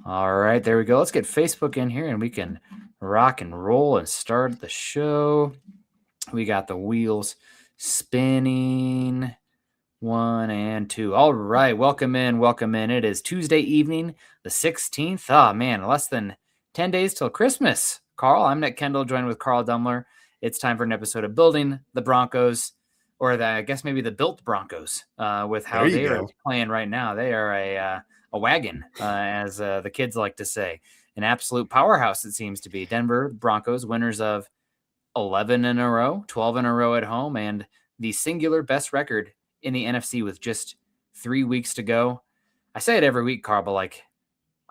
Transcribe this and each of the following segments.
All right, there we go. Let's get Facebook in here and we can rock and roll and start the show. We got the wheels spinning. 1 and 2. All right, welcome in. It is Tuesday evening, the 16th. Oh, man, less than 10 days till Christmas. Carl, I'm Nick Kendell, joined with Carl Dumler. It's time for an episode of Building the Broncos, or I guess maybe the Built Broncos, with how they are playing right now. They are a wagon, as the kids like to say. An absolute powerhouse, it seems to be. Denver Broncos, winners of 11 in a row, 12 in a row at home, and the singular best record in the NFC with just 3 weeks to go. I say it every week, Carl, but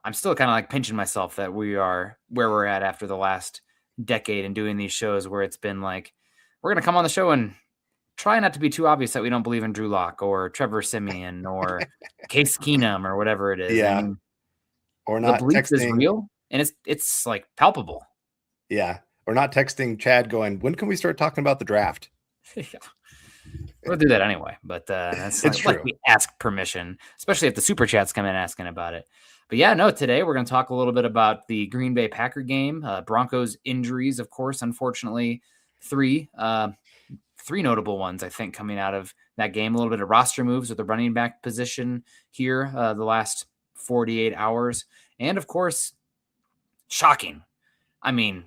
I'm still kind of pinching myself that we are where we're at after the last decade and doing these shows where it's been we're going to come on the show and try not to be too obvious that we don't believe in Drew Lock or Trevor Siemian or Case Keenum or whatever it is. Yeah. I mean, or not the belief texting. is real and it's palpable. Yeah. Or not texting Chad going, when can we start talking about the draft? Yeah. We'll do that anyway, but that's true. We ask permission, especially if the super chats come in asking about it. But yeah, no, today we're going to talk a little bit about the Green Bay Packer game, Broncos injuries, of course, unfortunately, three notable ones, I think, coming out of that game. A little bit of roster moves with the running back position here the last 48 hours. And, of course, shocking. I mean,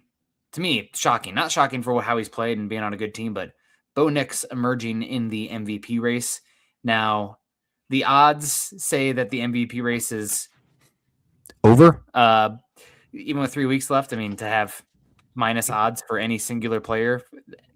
to me, shocking. Not shocking for how he's played and being on a good team, but Bo Nix emerging in the MVP race. Now, the odds say that the MVP race is over. Even with 3 weeks left, I mean, to have minus odds for any singular player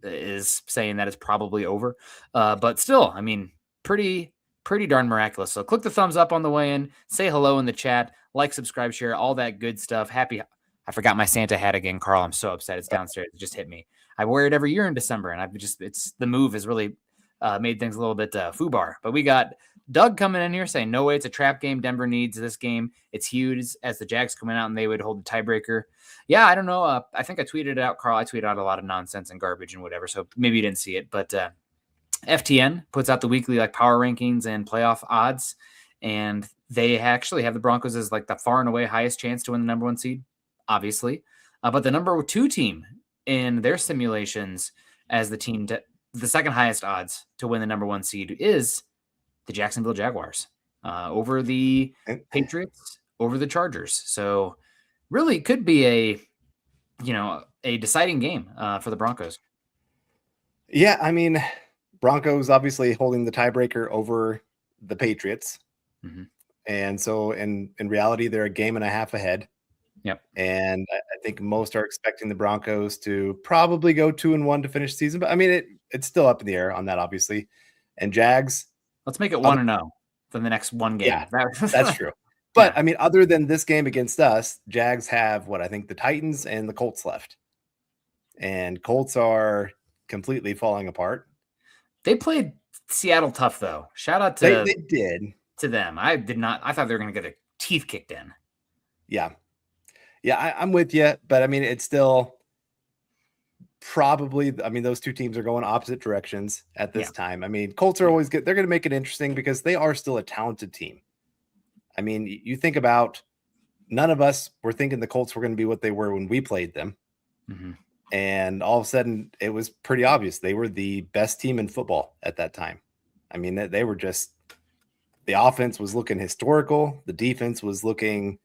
is saying that it's probably over. But still, I mean, pretty darn miraculous. So click the thumbs up on the way in. Say hello in the chat. Like, subscribe, share, all that good stuff. I forgot my Santa hat again, Carl. I'm so upset. It's downstairs. It just hit me. I wear it every year in December, and it's the move has really made things a little bit foobar. But we got Doug coming in here saying, no way, it's a trap game. Denver needs this game. It's huge as the Jags coming out and they would hold the tiebreaker. Yeah, I don't know. I think I tweeted it out, Carl. I tweeted out a lot of nonsense and garbage and whatever, so maybe you didn't see it. But FTN puts out the weekly power rankings and playoff odds, and they actually have the Broncos as the far and away highest chance to win the number 1 seed, obviously. But the number 2 team in their simulations as the team the second highest odds to win the number 1 seed is the Jacksonville Jaguars over the Patriots, over the Chargers. So really could be a deciding game for the Broncos. Yeah, I mean, Broncos obviously holding the tiebreaker over the Patriots. Mm-hmm. And so in reality, they're a game and a half ahead. Yep. And I think most are expecting the Broncos to probably go 2-1 to finish the season. But I mean, it's still up in the air on that, obviously. And Jags. Let's make it 1-0 for the next one game. Yeah, that's true. But I mean, other than this game against us, Jags have I think the Titans and the Colts left. And Colts are completely falling apart. They played Seattle tough, though. Shout out to they did to them. I thought they were going to get their teeth kicked in. Yeah. Yeah, I'm with you, but I mean, it's still probably, I mean, those two teams are going opposite directions at this time. I mean, Colts are always good. They're going to make it interesting because they are still a talented team. I mean, you think about, none of us were thinking the Colts were going to be what they were when we played them. Mm-hmm. And all of a sudden it was pretty obvious. They were the best team in football at that time. I mean, they were just, the offense was looking historical. The defense was looking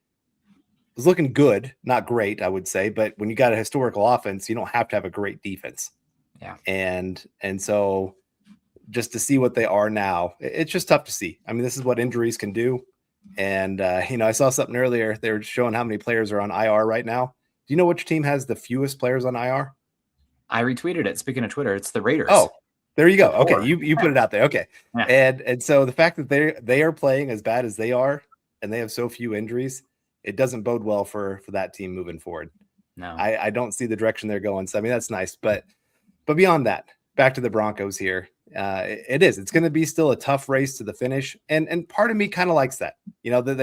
good, not great, I would say. But when you got a historical offense, you don't have to have a great defense. Yeah. And so just to see what they are now, it's just tough to see. I mean, this is what injuries can do. And, I saw something earlier. They were showing how many players are on IR right now. Do you know which team has the fewest players on IR? I retweeted it. Speaking of Twitter, it's the Raiders. Oh, there you go. Okay. You put it out there. Okay. Yeah. And so the fact that they are playing as bad as they are, and they have so few injuries, it doesn't bode well for that team moving forward. No, I don't see the direction they're going. So, I mean, that's nice. But beyond that, back to the Broncos here. It's going to be still a tough race to the finish. And part of me kind of likes that, that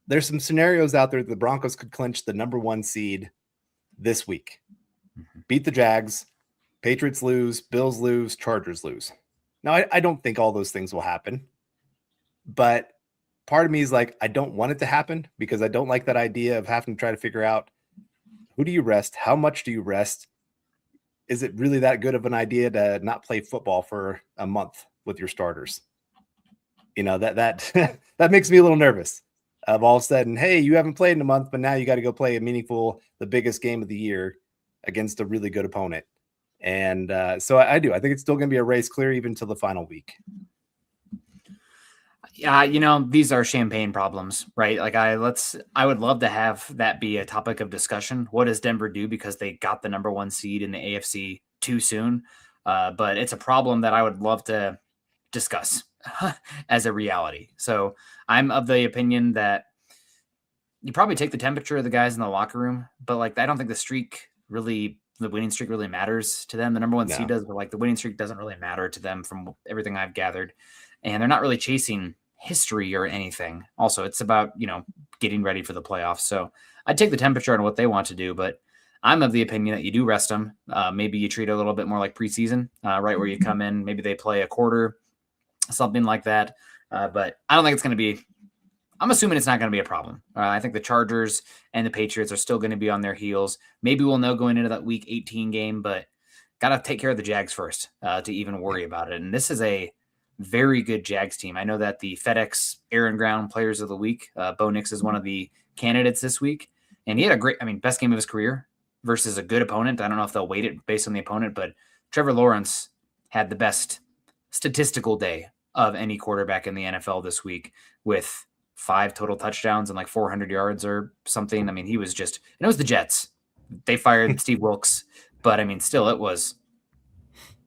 there's some scenarios out there that the Broncos could clinch the number 1 seed this week, beat the Jags, Patriots lose, Bills lose, Chargers lose. Now, I don't think all those things will happen, but part of me is like, I don't want it to happen because I don't like that idea of having to try to figure out who do you rest? How much do you rest? Is it really that good of an idea to not play football for a month with your starters? That that makes me a little nervous of all of a sudden, hey, you haven't played in a month, but now you got to go play the biggest game of the year against a really good opponent. And so I do. I think it's still going to be a race clear even till the final week. Yeah, these are champagne problems, right? Like I would love to have that be a topic of discussion. What does Denver do because they got the number 1 seed in the AFC too soon? But it's a problem that I would love to discuss as a reality. So I'm of the opinion that you probably take the temperature of the guys in the locker room, but like I don't think the winning streak really matters to them. The number 1 seed does, but like the winning streak doesn't really matter to them from everything I've gathered. And they're not really chasing history or anything. Also, it's about, getting ready for the playoffs. So I'd take the temperature on what they want to do, but I'm of the opinion that you do rest them. Maybe you treat it a little bit more like preseason, right? Where you come in, maybe they play a quarter, something like that. But I don't think it's going to be, I'm assuming it's not going to be a problem. I think the Chargers and the Patriots are still going to be on their heels. Maybe we'll know going into that week 18 game, but got to take care of the Jags first to even worry about it. And this is a very good Jags team. I know that the FedEx Aaron Ground Players of the Week, Bo Nix is one of the candidates this week. And he had best game of his career versus a good opponent. I don't know if they'll weight it based on the opponent, but Trevor Lawrence had the best statistical day of any quarterback in the NFL this week with 5 total touchdowns and like 400 yards or something. I mean, he was and it was the Jets. They fired Steve Wilkes, but I mean, still it was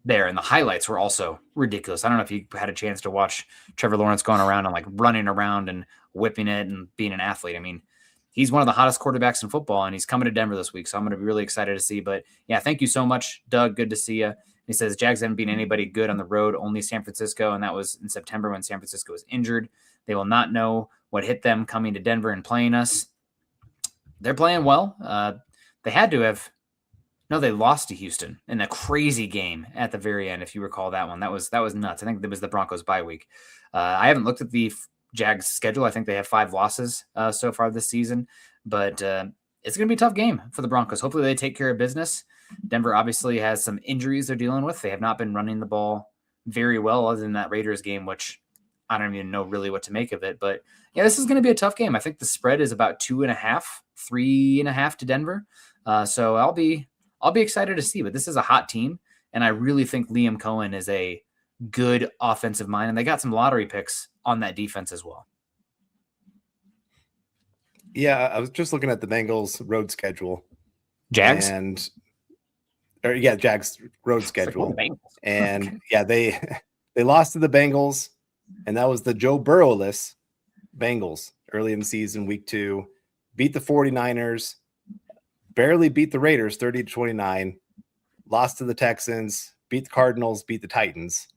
there. And the highlights were also ridiculous. I don't know if you had a chance to watch Trevor Lawrence going around and like running around and whipping it and being an athlete. I mean, he's one of the hottest quarterbacks in football and he's coming to Denver this week. So I'm going to be really excited to see, but yeah, thank you so much, Doug. Good to see you. He says Jags haven't beaten anybody good on the road, only San Francisco. And that was in September when San Francisco was injured. They will not know what hit them coming to Denver and playing us. They're playing well. They had to have, no, they lost to Houston in a crazy game at the very end. If you recall that one, that was nuts. I think it was the Broncos bye week. I haven't looked at the Jags schedule. I think they have 5 losses so far this season, but it's going to be a tough game for the Broncos. Hopefully they take care of business. Denver obviously has some injuries they're dealing with. They have not been running the ball very well other than that Raiders game, which I don't even know really what to make of it, but yeah, this is going to be a tough game. I think the spread is about 2.5, 3.5 to Denver. So I'll be excited to see, but this is a hot team. And I really think Liam Cohen is a good offensive mind. And they got some lottery picks on that defense as well. Yeah. I was just looking at the Bengals road schedule. Jags road schedule. And yeah, they lost to the Bengals and that was the Joe Burrow-less Bengals early in the season, week 2, beat the 49ers, barely beat the Raiders 30-29, lost to the Texans, beat the Cardinals, beat the Titans.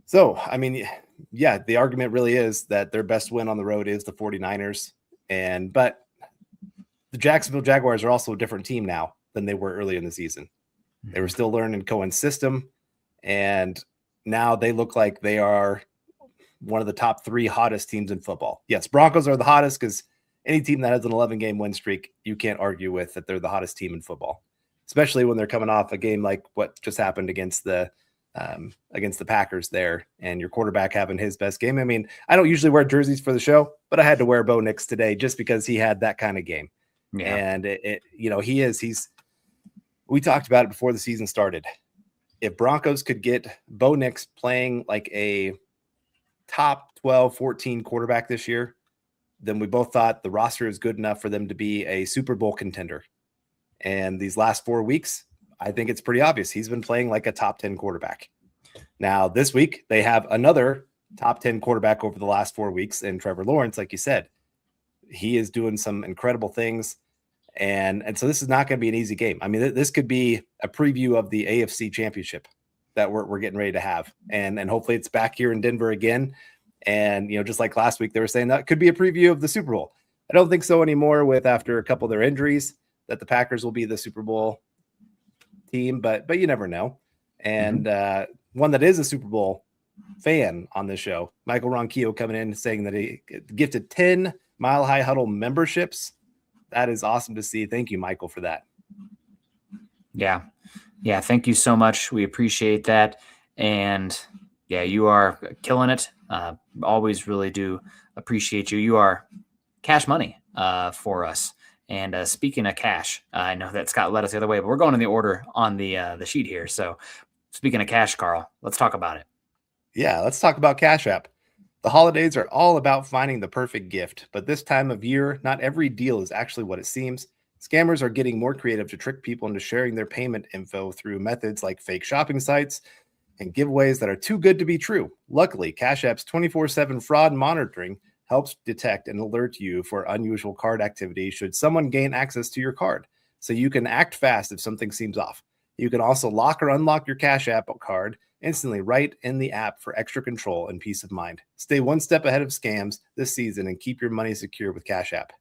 So, I mean, yeah, the argument really is that their best win on the road is the 49ers. But the Jacksonville Jaguars are also a different team now than they were early in the season. They were still learning Cohen's system, and now they look like they are one of the top 3 hottest teams in football. Yes, Broncos are the hottest because any team that has an 11-game win streak, you can't argue with that they're the hottest team in football, especially when they're coming off a game like what just happened against the Packers there, and your quarterback having his best game. I mean, I don't usually wear jerseys for the show, but I had to wear Bo Nix today just because he had that kind of game. Yeah. And we talked about it before the season started. If Broncos could get Bo Nix playing like a top 12, 14 quarterback this year, then we both thought the roster is good enough for them to be a Super Bowl contender. And these last 4 weeks, I think it's pretty obvious. He's been playing like a top 10 quarterback. Now, this week, they have another top 10 quarterback over the last 4 weeks. And Trevor Lawrence, like you said, he is doing some incredible things. And so this is not going to be an easy game. I mean, this could be a preview of the AFC Championship that we're getting ready to have. And hopefully it's back here in Denver again. And, just like last week, they were saying that could be a preview of the Super Bowl. I don't think so anymore after a couple of their injuries that the Packers will be the Super Bowl team, but you never know. And one that is a Super Bowl fan on the show, Michael Ronquillo, coming in saying that he gifted 10 Mile High Huddle memberships. That is awesome to see. Thank you, Michael, for that. Yeah. Thank you so much. We appreciate that. And yeah, you are killing it. Always really do appreciate you. You are cash money for us. And speaking of cash, I know that Scott led us the other way, but we're going in the order on the sheet here. So speaking of cash, Carl, let's talk about it. Yeah, let's talk about Cash App. The holidays are all about finding the perfect gift, but this time of year, not every deal is actually what it seems. Scammers are getting more creative to trick people into sharing their payment info through methods like fake shopping sites and giveaways that are too good to be true. Luckily, Cash App's 24/7 fraud monitoring helps detect and alert you for unusual card activity should someone gain access to your card, so you can act fast if something seems off. You can also lock or unlock your Cash App card instantly right in the app for extra control and peace of mind. Stay one step ahead of scams this season and keep your money secure with Cash App.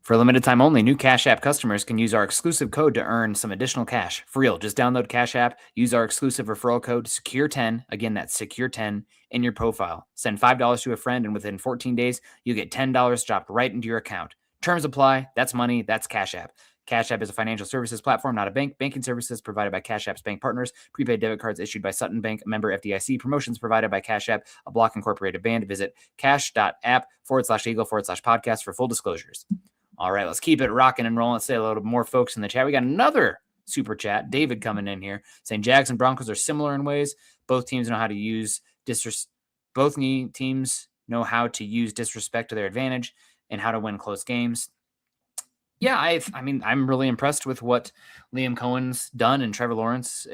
For a limited time only, new Cash App customers can use our exclusive code to earn some additional cash. For real, just download Cash App, use our exclusive referral code, SECURE10. Again, that's SECURE10 in your profile. Send $5 to a friend, and within 14 days, you get $10 dropped right into your account. Terms apply. That's money. That's Cash App. Cash App is a financial services platform, not a bank. Banking services provided by Cash App's bank partners. Prepaid debit cards issued by Sutton Bank, a member FDIC. Promotions provided by Cash App, a Block Incorporated band. Visit cash.app/eagle/podcast for full disclosures. All right, let's keep it rocking and rolling. Let's say hello to more folks in the chat. We got another super chat. David coming in here saying Jags and Broncos are similar in ways. Both teams know how to use disrespect to their advantage and how to win close games. Yeah, I'm really impressed with what Liam Cohen's done, and Trevor Lawrence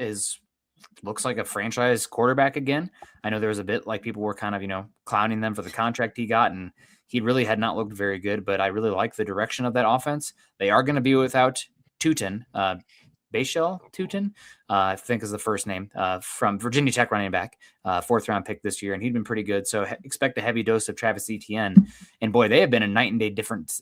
looks like a franchise quarterback again. I know there was a bit like people were kind of, clowning them for the contract he got, and he really had not looked very good, but I really like the direction of that offense. They are going to be without Tootin, Bashel Tootin, I think is the first name, from Virginia Tech running back, 4th-round pick this year, and he'd been pretty good. So expect a heavy dose of Travis Etienne. And boy, they have been a night and day different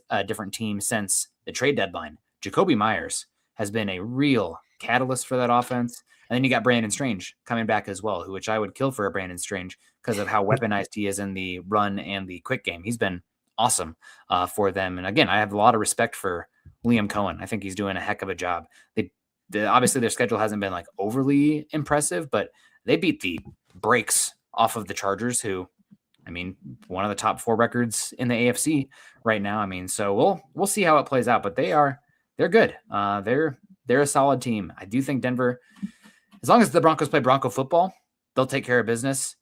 team since the trade deadline. Jacoby Myers has been a real catalyst for that offense. And then you got Brandon Strange coming back as well, which I would kill for a Brandon Strange because of how weaponized he is in the run and the quick game. He's been awesome for them. And again, I have a lot of respect for Liam Cohen. I think he's doing a heck of a job. Obviously their schedule hasn't been like overly impressive, but they beat the brakes off of the Chargers, who, one of the top 4 records in the AFC right now. So we'll see how it plays out, but they're good. They're a solid team. I do think Denver, as long as the Broncos play Bronco football, they'll take care of business.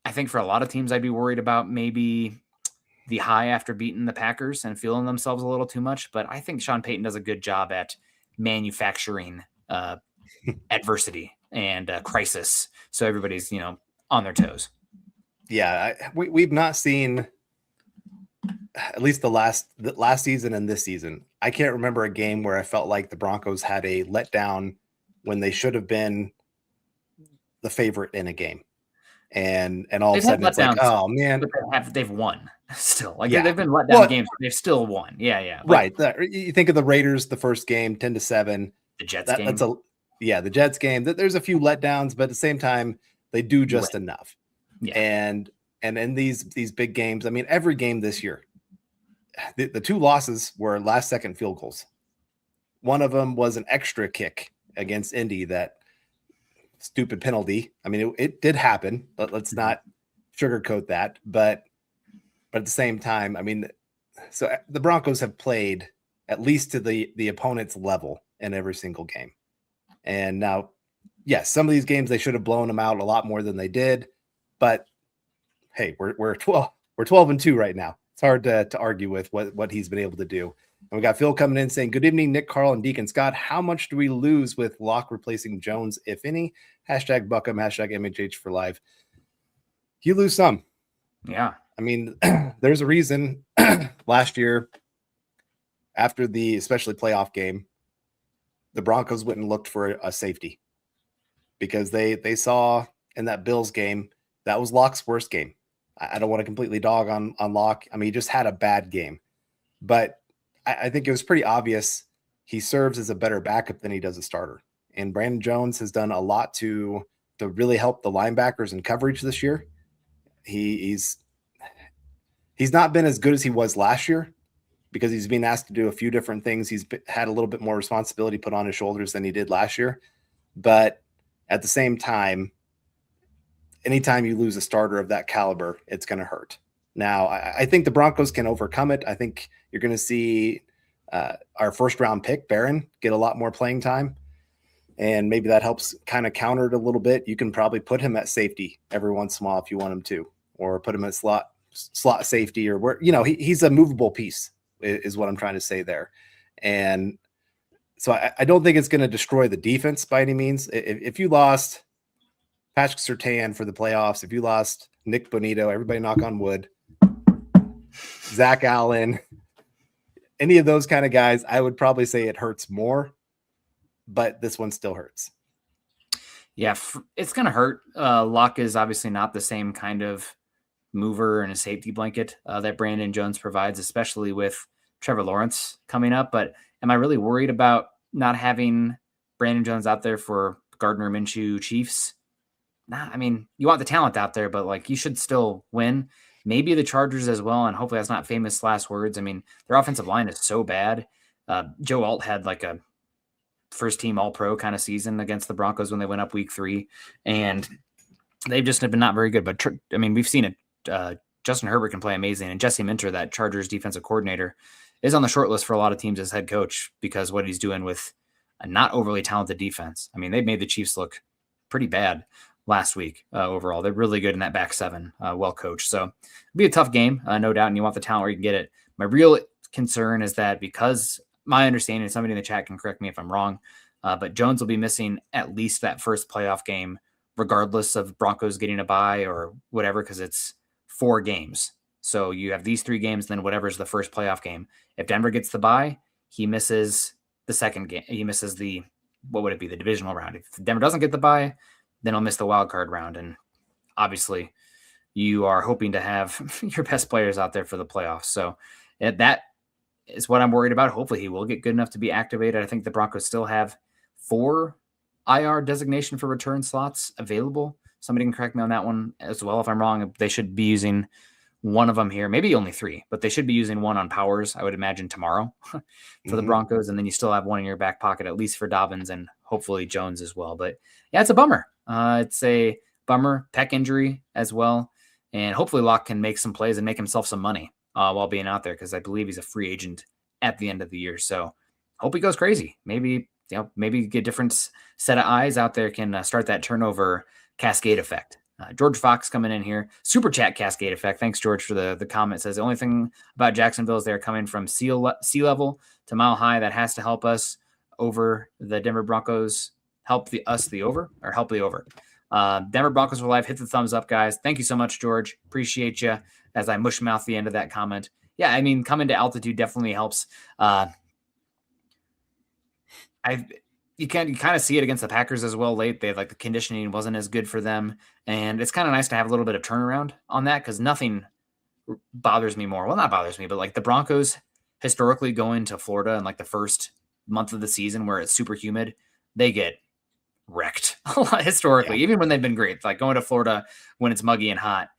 I think for a lot of teams, I'd be worried about maybe the high after beating the Packers and feeling themselves a little too much. But I think Sean Payton does a good job at manufacturing adversity and crisis, so everybody's on their toes. Yeah, we've not seen, at least the last season and this season, I can't remember a game where I felt like the Broncos had a letdown when they should have been the favorite in a game. And all of a sudden it's like, oh man, they've won still. They've been let down games, but they've still won. Yeah. Right. You think of the Raiders, the first game, 10-7. The Jets game. The Jets game. There's a few letdowns, but at the same time, they do just enough. Yeah. And in these big games, every game this year, the 2 losses were last second field goals. One of them was an extra kick against Indy, that stupid penalty. It did happen, but let's not sugarcoat that. But at the same time, so the Broncos have played at least to the opponent's level in every single game. And now, yes, some of these games they should have blown them out a lot more than they did. But hey, we're 12-2 right now. It's hard to argue with what he's been able to do. And we got Phil coming in saying, good evening, Nick, Carl, and Deacon Scott. How much do we lose with Locke replacing Jones, if any? #Buckham, #MHH for live. You lose some. Yeah. There's a reason last year after the especially playoff game, the Broncos went and looked for a safety because they saw in that Bills game, that was Locke's worst game. I don't want to completely dog on Locke. He just had a bad game, but I think it was pretty obvious he serves as a better backup than he does a starter. And Brandon Jones has done a lot to to really help the linebackers in coverage this year. He's not been as good as he was last year because he's being asked to do a few different things. He's had a little bit more responsibility put on his shoulders than he did last year. But at the same time, anytime you lose a starter of that caliber, it's going to hurt. Now, I think the Broncos can overcome it. I think you're going to see our first-round pick, Barron, get a lot more playing time, and maybe that helps kind of counter it a little bit. You can probably put him at safety every once in a while if you want him to, or put him at slot safety, or where, he's a movable piece is what I'm trying to say there. And so I don't think it's going to destroy the defense by any means. If you lost Patrick Surtain for the playoffs, if you lost Nick Bonito, everybody knock on wood, Zach Allen, any of those kind of guys, I would probably say it hurts more, but this one still hurts. Yeah, it's going to hurt. Luck is obviously not the same kind of mover and a safety blanket that Brandon Jones provides, especially with Trevor Lawrence coming up. But am I really worried about not having Brandon Jones out there for Gardner Minshew Chiefs? Nah, I mean, you want the talent out there, but like you should still win. Maybe the Chargers as well, and hopefully that's not famous last words. I mean, their offensive line is so bad. Joe Alt had like a first-team All-Pro kind of season against the Broncos when they went up week 3, and they've just been not very good. But, I mean, we've seen it. Justin Herbert can play amazing, and Jesse Minter, that Chargers defensive coordinator, is on the short list for a lot of teams as head coach because what he's doing with a not overly talented defense. I mean, they've made the Chiefs look pretty bad last week overall. They're really good in that back seven, well coached. So it'll be a tough game, no doubt, and you want the talent where you can get it. My real concern is that because my understanding, somebody in the chat can correct me if I'm wrong, but Jones will be missing at least that first playoff game, regardless of Broncos getting a bye or whatever, because it's 4 games. So you have these 3 games, then whatever's the first playoff game. If Denver gets the bye, he misses the second game. He misses the divisional round. If Denver doesn't get the bye, then he'll miss the wild card round. And obviously you are hoping to have your best players out there for the playoffs. So that is what I'm worried about. Hopefully he will get good enough to be activated. I think the Broncos still have 4 IR designation for return slots available. Somebody can correct me on that one as well. If I'm wrong, they should be using one of them here, maybe only 3, but they should be using one on Powers, I would imagine, tomorrow for the Broncos. And then you still have one in your back pocket, at least for Dobbins and hopefully Jones as well. But yeah, it's a bummer. It's a bummer. Pec injury as well. And hopefully Locke can make some plays and make himself some money while being out there, because I believe he's a free agent at the end of the year. So hope he goes crazy. Maybe get a different set of eyes out there, can start that turnover cascade effect. George Fox coming in here. Super chat cascade effect. Thanks, George, for the comment. Says the only thing about Jacksonville is they're coming from sea level to mile high. That has to help us over the Denver Broncos. Help the over. Denver Broncos for life. Hit the thumbs up, guys. Thank you so much, George. Appreciate you. As I mush mouth the end of that comment. Yeah, I mean, coming to altitude definitely helps. You kind of see it against the Packers as well late. They the conditioning wasn't as good for them. And it's kind of nice to have a little bit of turnaround on that, because nothing bothers me more. Well, not bothers me, but the Broncos historically going to Florida in the first month of the season where it's super humid, they get wrecked a lot historically, even when they've been great. Going to Florida when it's muggy and hot,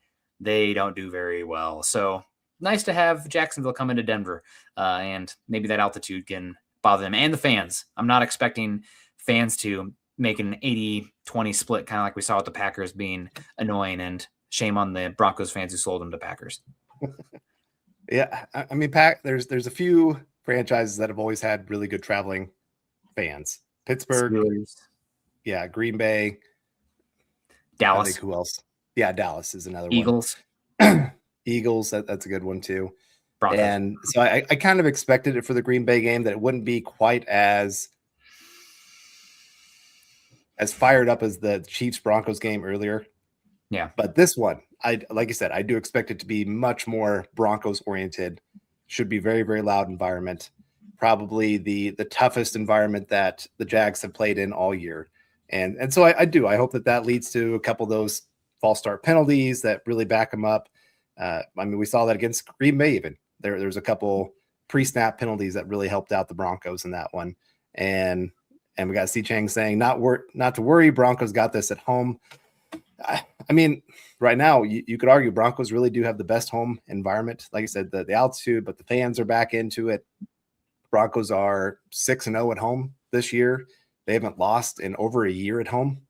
they don't do very well. So nice to have Jacksonville come into Denver, and maybe that altitude can bother them and the fans. I'm not expecting fans to make an 80-20 split, kind of like we saw with the Packers, being annoying, and shame on the Broncos fans who sold them to Packers. Yeah, I mean, there's a few franchises that have always had really good traveling fans. Pittsburgh, Steelers. Yeah, Green Bay, Dallas. I think who else? Yeah, Dallas is another Eagles. one. Eagles, that's a good one too. Broncos. And so I kind of expected it for the Green Bay game that it wouldn't be quite as fired up as the Chiefs Broncos game earlier. Yeah. But this one, like I said, I do expect it to be much more Broncos oriented. Should be very, very loud environment. Probably the toughest environment that the Jags have played in all year. And so I hope that leads to a couple of those false start penalties that really back them up. I mean, we saw that against Green Bay even. There's a couple pre-snap penalties that really helped out the Broncos in that one. And And we got C Chang saying, not to worry, Broncos got this at home. I mean, right now, you could argue Broncos really do have the best home environment. Like I said, the altitude, but the fans are back into it. Broncos are 6-0 at home this year. They haven't lost in over a year at home.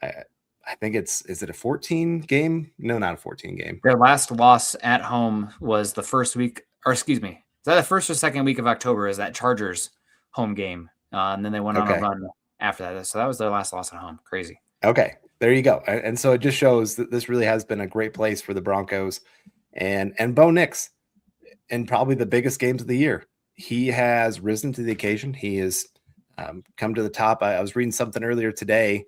I think is it a 14 game? No, not a 14 game. Their last loss at home was the first week, or excuse me, is that the first or second week of October? Is that Chargers home game? And then they went on a run after that. So that was their last loss at home. Crazy. Okay, there you go. And so it just shows that this really has been a great place for the Broncos. And Bo Nix, in probably the biggest games of the year, he has risen to the occasion. He has come to the top. I was reading something earlier today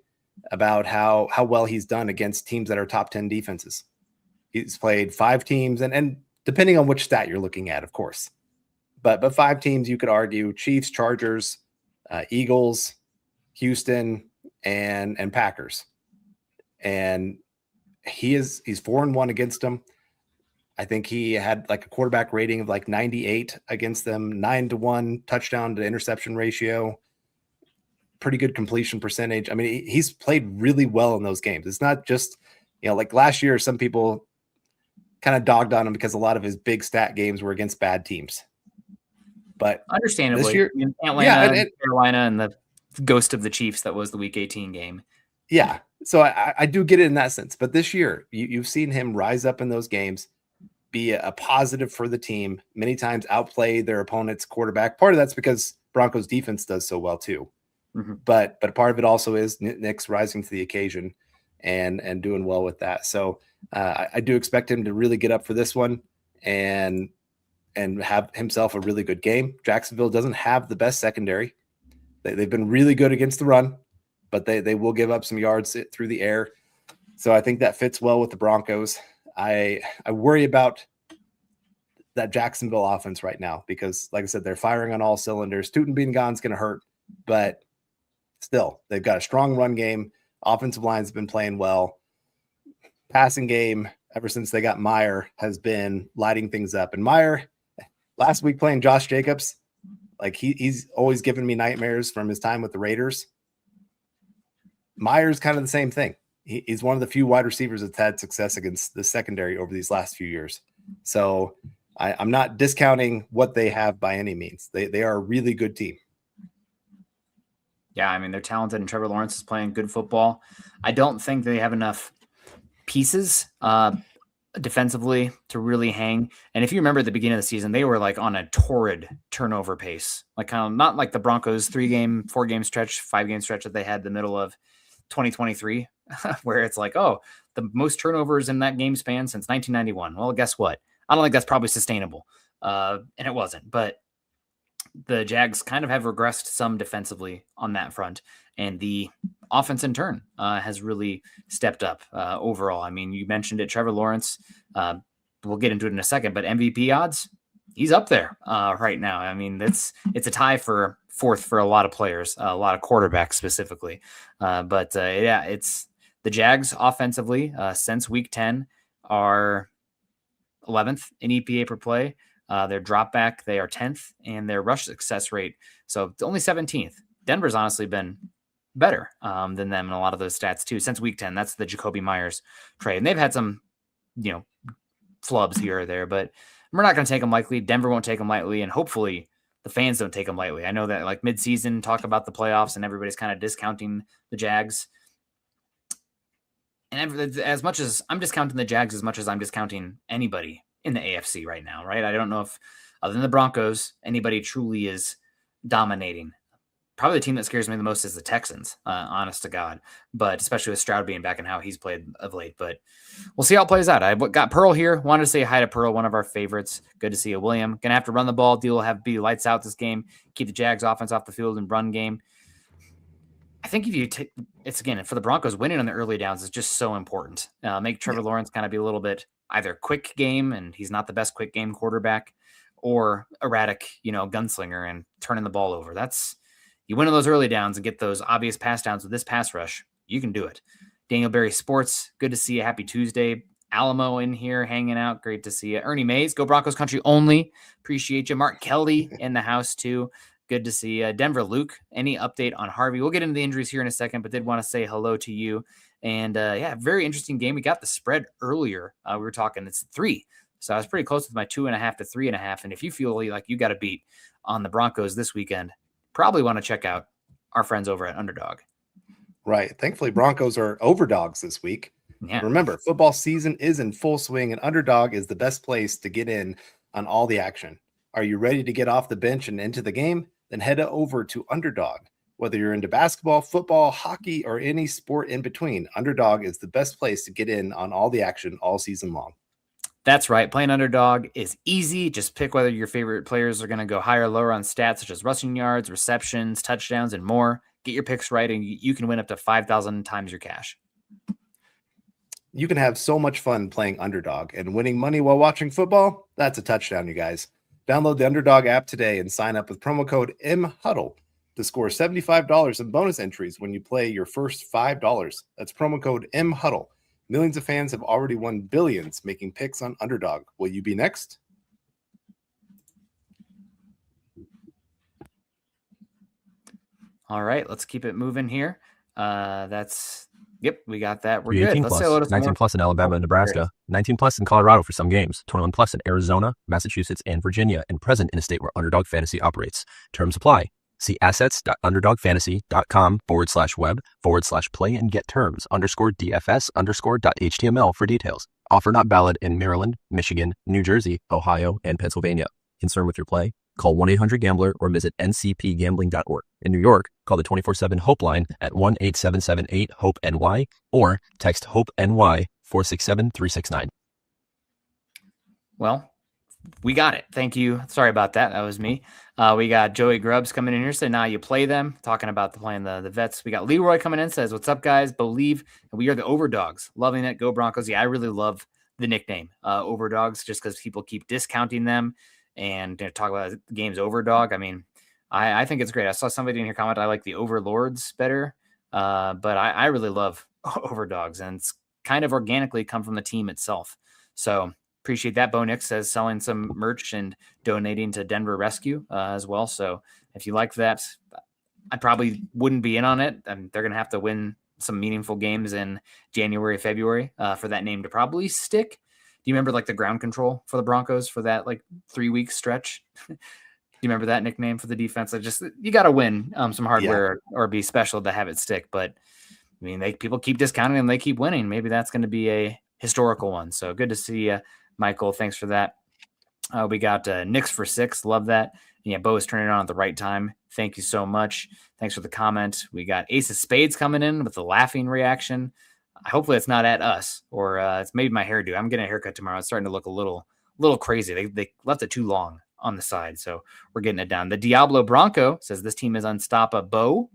about how well he's done against teams that are top 10 defenses. He's played 5 teams, and depending on which stat you're looking at, of course, but 5 teams, you could argue: Chiefs, Chargers, Eagles, Houston, and Packers. And he's 4-1 against them. I think he had like a quarterback rating of like 98 against them, 9-1 touchdown to interception ratio, pretty good completion percentage. I mean, he's played really well in those games. It's not just, like last year, some people kind of dogged on him because a lot of his big stat games were against bad teams. But understandably, this year, Atlanta, and Carolina, and the ghost of the Chiefs, that was the Week 18 game. Yeah, so I do get it in that sense. But this year, you've seen him rise up in those games, be a positive for the team, many times outplay their opponent's quarterback. Part of that's because Broncos defense does so well too. Mm-hmm. But part of it also is Nix rising to the occasion and doing well with that. So I do expect him to really get up for this one and have himself a really good game. Jacksonville doesn't have the best secondary. They've been really good against the run, but they will give up some yards through the air. So I think that fits well with the Broncos. I worry about that Jacksonville offense right now because, like I said, they're firing on all cylinders. Tootin being gone is going to hurt, but still, they've got a strong run game. Offensive line's been playing well. Passing game, ever since they got Meyer, has been lighting things up. And Meyer, last week playing Josh Jacobs, like he's always given me nightmares from his time with the Raiders. Meyer's kind of the same thing. He's one of the few wide receivers that's had success against the secondary over these last few years. So I'm not discounting what they have by any means. They are a really good team. Yeah, I mean, they're talented, and Trevor Lawrence is playing good football. I don't think they have enough pieces defensively to really hang. And if you remember at the beginning of the season, they were like on a torrid turnover pace, like kind of not like the Broncos 3-game, 4-game stretch, 5-game stretch that they had the middle of 2023, where it's like, oh, the most turnovers in that game span since 1991. Well, guess what? I don't think that's probably sustainable. And it wasn't, but the Jags kind of have regressed some defensively on that front, and the offense in turn has really stepped up overall. I mean, you mentioned it, Trevor Lawrence, we'll get into it in a second, but MVP odds, he's up there right now. I mean, it's a tie for fourth for a lot of players, a lot of quarterbacks specifically. But it's the Jags offensively since week 10 are 11th in EPA per play. Their drop back, they are 10th, and their rush success rate, so only 17th. Denver's honestly been better than them in a lot of those stats too since week 10. That's the Jacoby Myers trade, and they've had some, flubs here or there, but we're not going to take them lightly. Denver won't take them lightly, and hopefully the fans don't take them lightly. I know that like midseason talk about the playoffs, and everybody's kind of discounting the Jags. And as much as I'm discounting the Jags, as much as I'm discounting anybody in the AFC right now, right? I don't know if, other than the Broncos, anybody truly is dominating. Probably the team that scares me the most is the Texans, honest to God, but especially with Stroud being back and how he's played of late. But we'll see how it plays out. I got Pearl here. Wanted to say hi to Pearl, one of our favorites. Good to see you, William. Going to have to run the ball. Deal will have to be lights out this game. Keep the Jags offense off the field and run game. I think if you take, it's again, for the Broncos, winning on the early downs is just so important. Make Trevor Lawrence kind of be a little bit either quick game, and he's not the best quick game quarterback, or erratic, gunslinger and turning the ball over. You win on those early downs and get those obvious pass downs with this pass rush. You can do it. Daniel Berry Sports, good to see you. Happy Tuesday. Alamo in here hanging out. Great to see you. Ernie Mays, Go Broncos Country only. Appreciate you. Mark Kelly in the house too. Good to see Denver. Luke, any update on Harvey? We'll get into the injuries here in a second, but did want to say hello to you. And very interesting game. We got the spread earlier. We were talking, it's 3. So I was pretty close with my 2.5 to 3.5. And if you feel like you got a beat on the Broncos this weekend, probably want to check out our friends over at Underdog. Right. Thankfully, Broncos are overdogs this week. Yeah. Remember, football season is in full swing, and Underdog is the best place to get in on all the action. Are you ready to get off the bench and into the game? Then head over to Underdog. Whether you're into basketball, football, hockey, or any sport in between, Underdog is the best place to get in on all the action all season long. That's right. Playing Underdog is easy. Just pick whether your favorite players are going to go higher or lower on stats such as rushing yards, receptions, touchdowns, and more. Get your picks right, and you can win up to 5,000 times your cash. You can have so much fun playing Underdog, and winning money while watching football, that's a touchdown, you guys. Download the Underdog app today and sign up with promo code MHUDDLE to score $75 in bonus entries when you play your first $5. That's promo code MHUDDLE. Millions of fans have already won billions making picks on Underdog. Will you be next? All right, let's keep it moving here. Yep, we got that. We're 18 good. Plus, Let's say 19 plus in Alabama and Nebraska, 19 plus in Colorado for some games, 21 plus in Arizona, Massachusetts, and Virginia, and present in a state where Underdog Fantasy operates. Terms apply. See assets.underdogfantasy.com/web/play and get terms _DFS_.html for details. Offer not valid in Maryland, Michigan, New Jersey, Ohio, and Pennsylvania. Concerned with your play? Call 1-800-GAMBLER or visit ncpgambling.org. In New York, call the 24/7 Hope line at 1-877-8-HOPE-NY or text HOPE-NY 467-369. Well, we got it. Thank you. Sorry about that. That was me. We got Joey Grubbs coming in here. So now you play them. Talking about playing the vets. We got Leroy coming in. Says, what's up, guys? Believe we are the Overdogs. Loving it. Go Broncos. Yeah, I really love the nickname Overdogs just because people keep discounting them and talk about the game's Overdog. I mean, I think it's great. I saw somebody in here comment, I like the Overlords better. But I really love Overdogs, and it's kind of organically come from the team itself. So appreciate that. Bo Nix says selling some merch and donating to Denver Rescue as well. So if you like that, I probably wouldn't be in on it. They're going to have to win some meaningful games in January, February for that name to probably stick. Do you remember like the ground control for the Broncos for that like 3-week stretch? Do you remember that nickname for the defense? You got to win some hardware or be special to have it stick. But I mean, people keep discounting them. They keep winning. Maybe that's going to be a historical one. So good to see you, Michael. Thanks for that. We got Nix for 6. Love that. Yeah, Bo is turning it on at the right time. Thank you so much. Thanks for the comment. We got Ace of Spades coming in with the laughing reaction. Hopefully it's not at us, or it's maybe my hairdo. I'm getting a haircut tomorrow. It's starting to look a little crazy. They left it too long on the side, so we're getting it down. The Diablo Bronco says this team is unstoppable.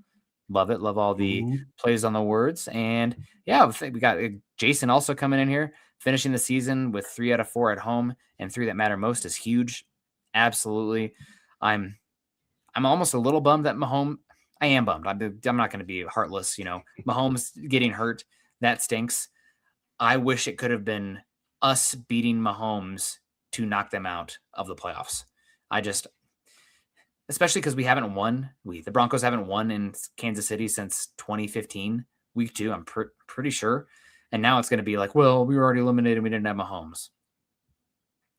Love it. Love all the plays on the words. And yeah, we got Jason also coming in here, finishing the season with 3 out of 4 at home, and 3 that matter most is huge. Absolutely. I'm almost a little bummed that Mahomes. I am bummed. I'm not going to be heartless. Mahomes getting hurt. That stinks. I wish it could have been us beating Mahomes to knock them out of the playoffs. Especially because we haven't won. The Broncos haven't won in Kansas City since 2015, week 2, I'm pretty sure. And now it's going to be like, well, we were already eliminated. We didn't have Mahomes.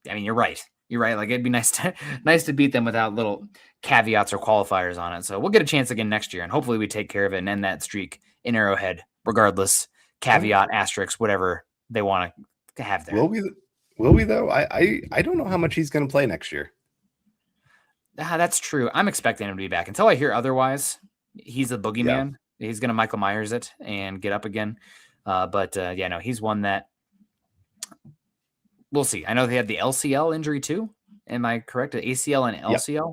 I mean, you're right. You're right. Like, it'd be nice to beat them without little caveats or qualifiers on it. So we'll get a chance again next year, and hopefully we take care of it and end that streak in Arrowhead, regardless. Caveat, asterisk, whatever they want to have there. Will we though? I don't know how much he's going to play next year. That's true. I'm expecting him to be back. Until I hear otherwise, he's a boogeyman. Yeah. He's going to Michael Myers it and get up again. He's one that we'll see. I know they had the LCL injury too. Am I correct? The ACL and LCL? Yep.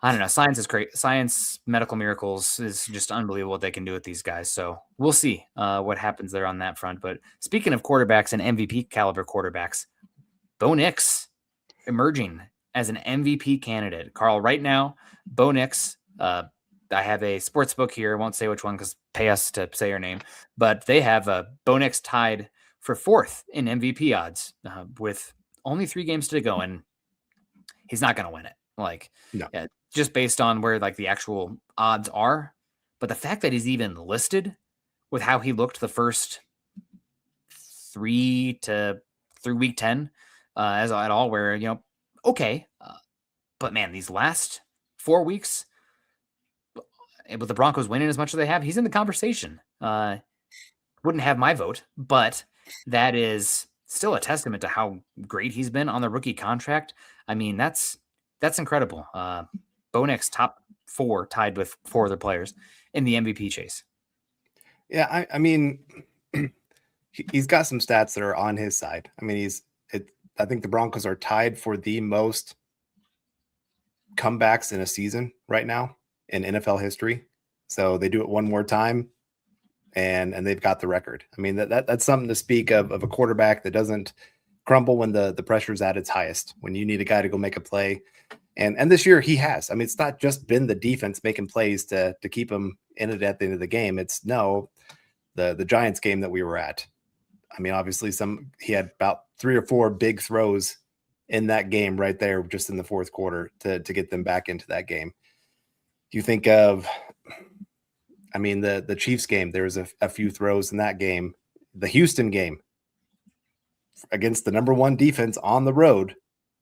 I don't know. Science is great. Science, medical miracles is just unbelievable what they can do with these guys. So we'll see what happens there on that front. But speaking of quarterbacks and MVP caliber quarterbacks, Bo Nix emerging as an MVP candidate. Carl, right now, Bo Nix, I have a sports book here. I won't say which one because pay us to say your name. But they have Bo Nix tied for 4th in MVP odds with only 3 games to go. And he's not going to win it. just based on where like the actual odds are. But the fact that he's even listed with how he looked the first 3 to through week 10 as at all, where, okay. But man, these last 4 weeks, with the Broncos winning as much as they have, he's in the conversation. Wouldn't have my vote, but that is still a testament to how great he's been on the rookie contract. I mean, that's incredible. Bo Nix top 4, tied with 4 other players in the MVP chase. Yeah, I mean, he's got some stats that are on his side. I mean, I think the Broncos are tied for the most comebacks in a season right now in NFL history. So they do it one more time, and they've got the record. I mean, that's something to speak of a quarterback that doesn't crumble when the pressure's at its highest, when you need a guy to go make a play. And this year he has. I mean, it's not just been the defense making plays to keep him in it at the end of the game. It's the Giants game that we were at. I mean, obviously he had about 3 or 4 big throws in that game right there, just in the fourth quarter to get them back into that game. You think of, I mean, the Chiefs game, there was a few throws in that game. The Houston game against the number 1 defense on the road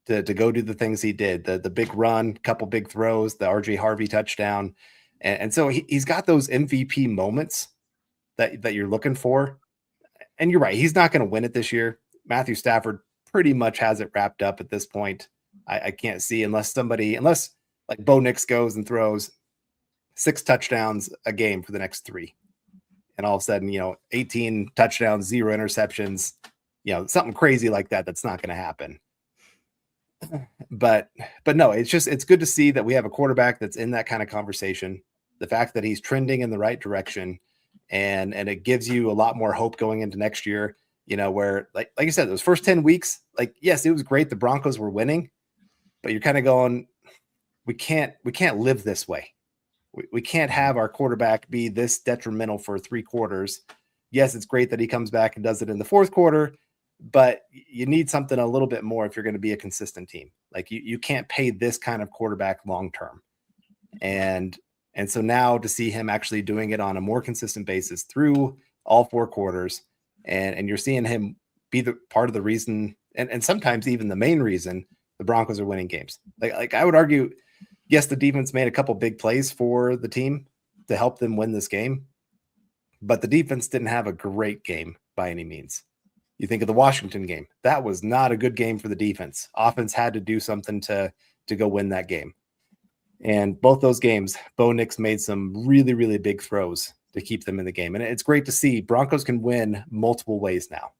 to go do the things he did, the big run, couple big throws, the RJ Harvey touchdown. And so he's got those MVP moments that you're looking for. And you're right, he's not going to win it this year. Matthew Stafford pretty much has it wrapped up at this point. I can't see unless like Bo Nix goes and throws 6 touchdowns a game for the next 3. And all of a sudden, 18 touchdowns, 0 interceptions, something crazy like that. That's not going to happen. But no, it's good to see that we have a quarterback that's in that kind of conversation. The fact that he's trending in the right direction, and it gives you a lot more hope going into next year, where like I said, those first 10 weeks, like, yes, it was great. The Broncos were winning, but you're kind of going, we can't live this way. We can't have our quarterback be this detrimental for 3 quarters. Yes, it's great that he comes back and does it in the fourth quarter, but you need something a little bit more if you're going to be a consistent team. Like you can't pay this kind of quarterback long-term. And so now to see him actually doing it on a more consistent basis through all 4 quarters, and you're seeing him be the part of the reason, and sometimes even the main reason the Broncos are winning games. Like I would argue, yes, the defense made a couple big plays for the team to help them win this game, but the defense didn't have a great game by any means. You think of the Washington game. That was not a good game for the defense. Offense had to do something to go win that game. And both those games, Bo Nix made some really, really big throws to keep them in the game. And it's great to see Broncos can win multiple ways now.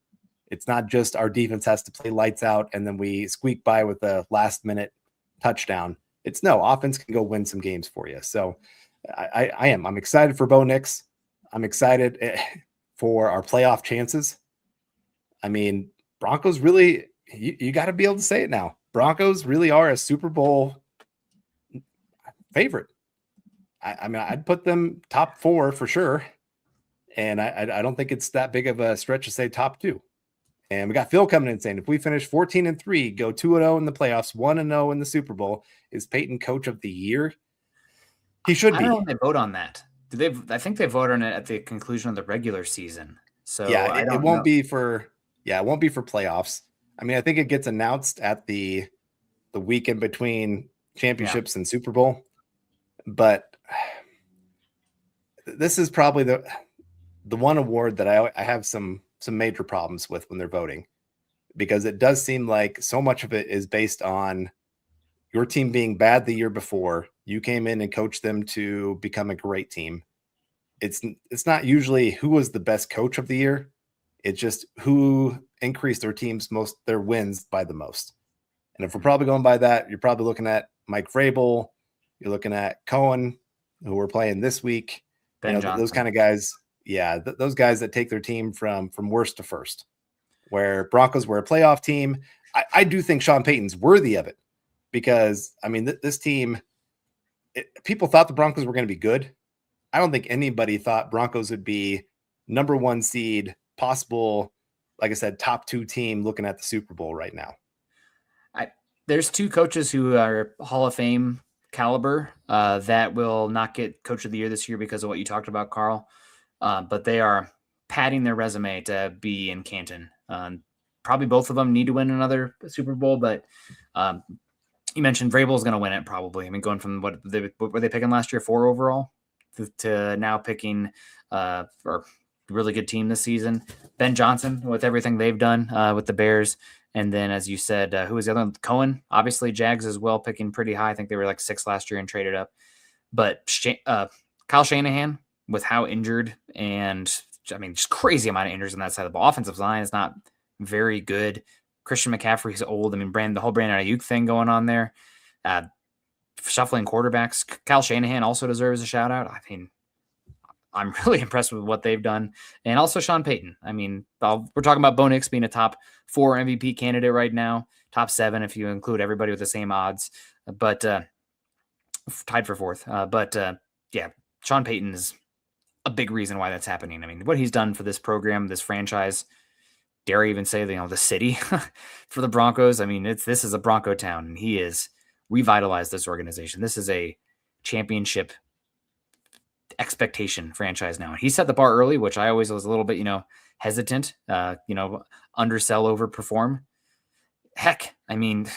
It's not just our defense has to play lights out and then we squeak by with a last-minute touchdown. It's no, offense can go win some games for you. So I'm excited for Bo Nix. I'm excited for our playoff chances. I mean, Broncos really, you got to be able to say it now. Broncos really are a Super Bowl favorite. I mean, I'd put them top 4 for sure. And I don't think it's that big of a stretch to say top 2. And we got Phil coming in saying, if we finish 14-3, go 2-0 in the playoffs, 1-0 in the Super Bowl, is Payton coach of the year? He should be. I don't know when they vote on that. I think they vote on it at the conclusion of the regular season. So yeah, it won't be for playoffs. I mean, I think it gets announced at the weekend between championships and Super Bowl. But this is probably the one award that I have some major problems with when they're voting, because it does seem like so much of it is based on your team being bad the year before. You came in and coached them to become a great team. It's not usually who was the best coach of the year. It's just who increased their wins by the most. And if we're probably going by that, you're probably looking at Mike Vrabel. You're looking at Cohen, who we're playing this week. Those kind of guys. Yeah, those guys that take their team from worst to first. Where Broncos were a playoff team. I do think Sean Payton's worthy of it, because, I mean, this team, people thought the Broncos were going to be good. I don't think anybody thought Broncos would be number 1 seed, possible, like I said, top 2 team looking at the Super Bowl right now. There's 2 coaches who are Hall of Fame caliber that will not get Coach of the Year this year because of what you talked about, Carl. But they are padding their resume to be in Canton. Probably both of them need to win another Super Bowl, but you mentioned Vrabel's going to win it probably. I mean, going from what were they picking last year, 4 overall, to now picking or really good team this season. Ben Johnson with everything they've done with the Bears. And then, as you said, who was the other one? Cohen, obviously Jags as well, picking pretty high. I think they were like 6 last year and traded up. But Kyle Shanahan, with how injured and I mean, just crazy amount of injuries on that side of the ball. Offensive line is not very good. Christian McCaffrey's old. I mean, the whole Brandon Ayuk thing going on there. Shuffling quarterbacks. Kyle Shanahan also deserves a shout out. I mean, I'm really impressed with what they've done. And also Sean Payton. I mean, we're talking about Bo Nix being a top 4 MVP candidate right now, top 7 if you include everybody with the same odds, but tied for 4th. Yeah, Sean Payton is a big reason why that's happening. I mean, what he's done for this program, this franchise, dare I even say, the city for the Broncos. I mean, this is a Bronco town, and he has revitalized this organization. This is a championship expectation franchise now. He set the bar early, which I always was a little bit, hesitant, undersell, overperform. Heck, I mean,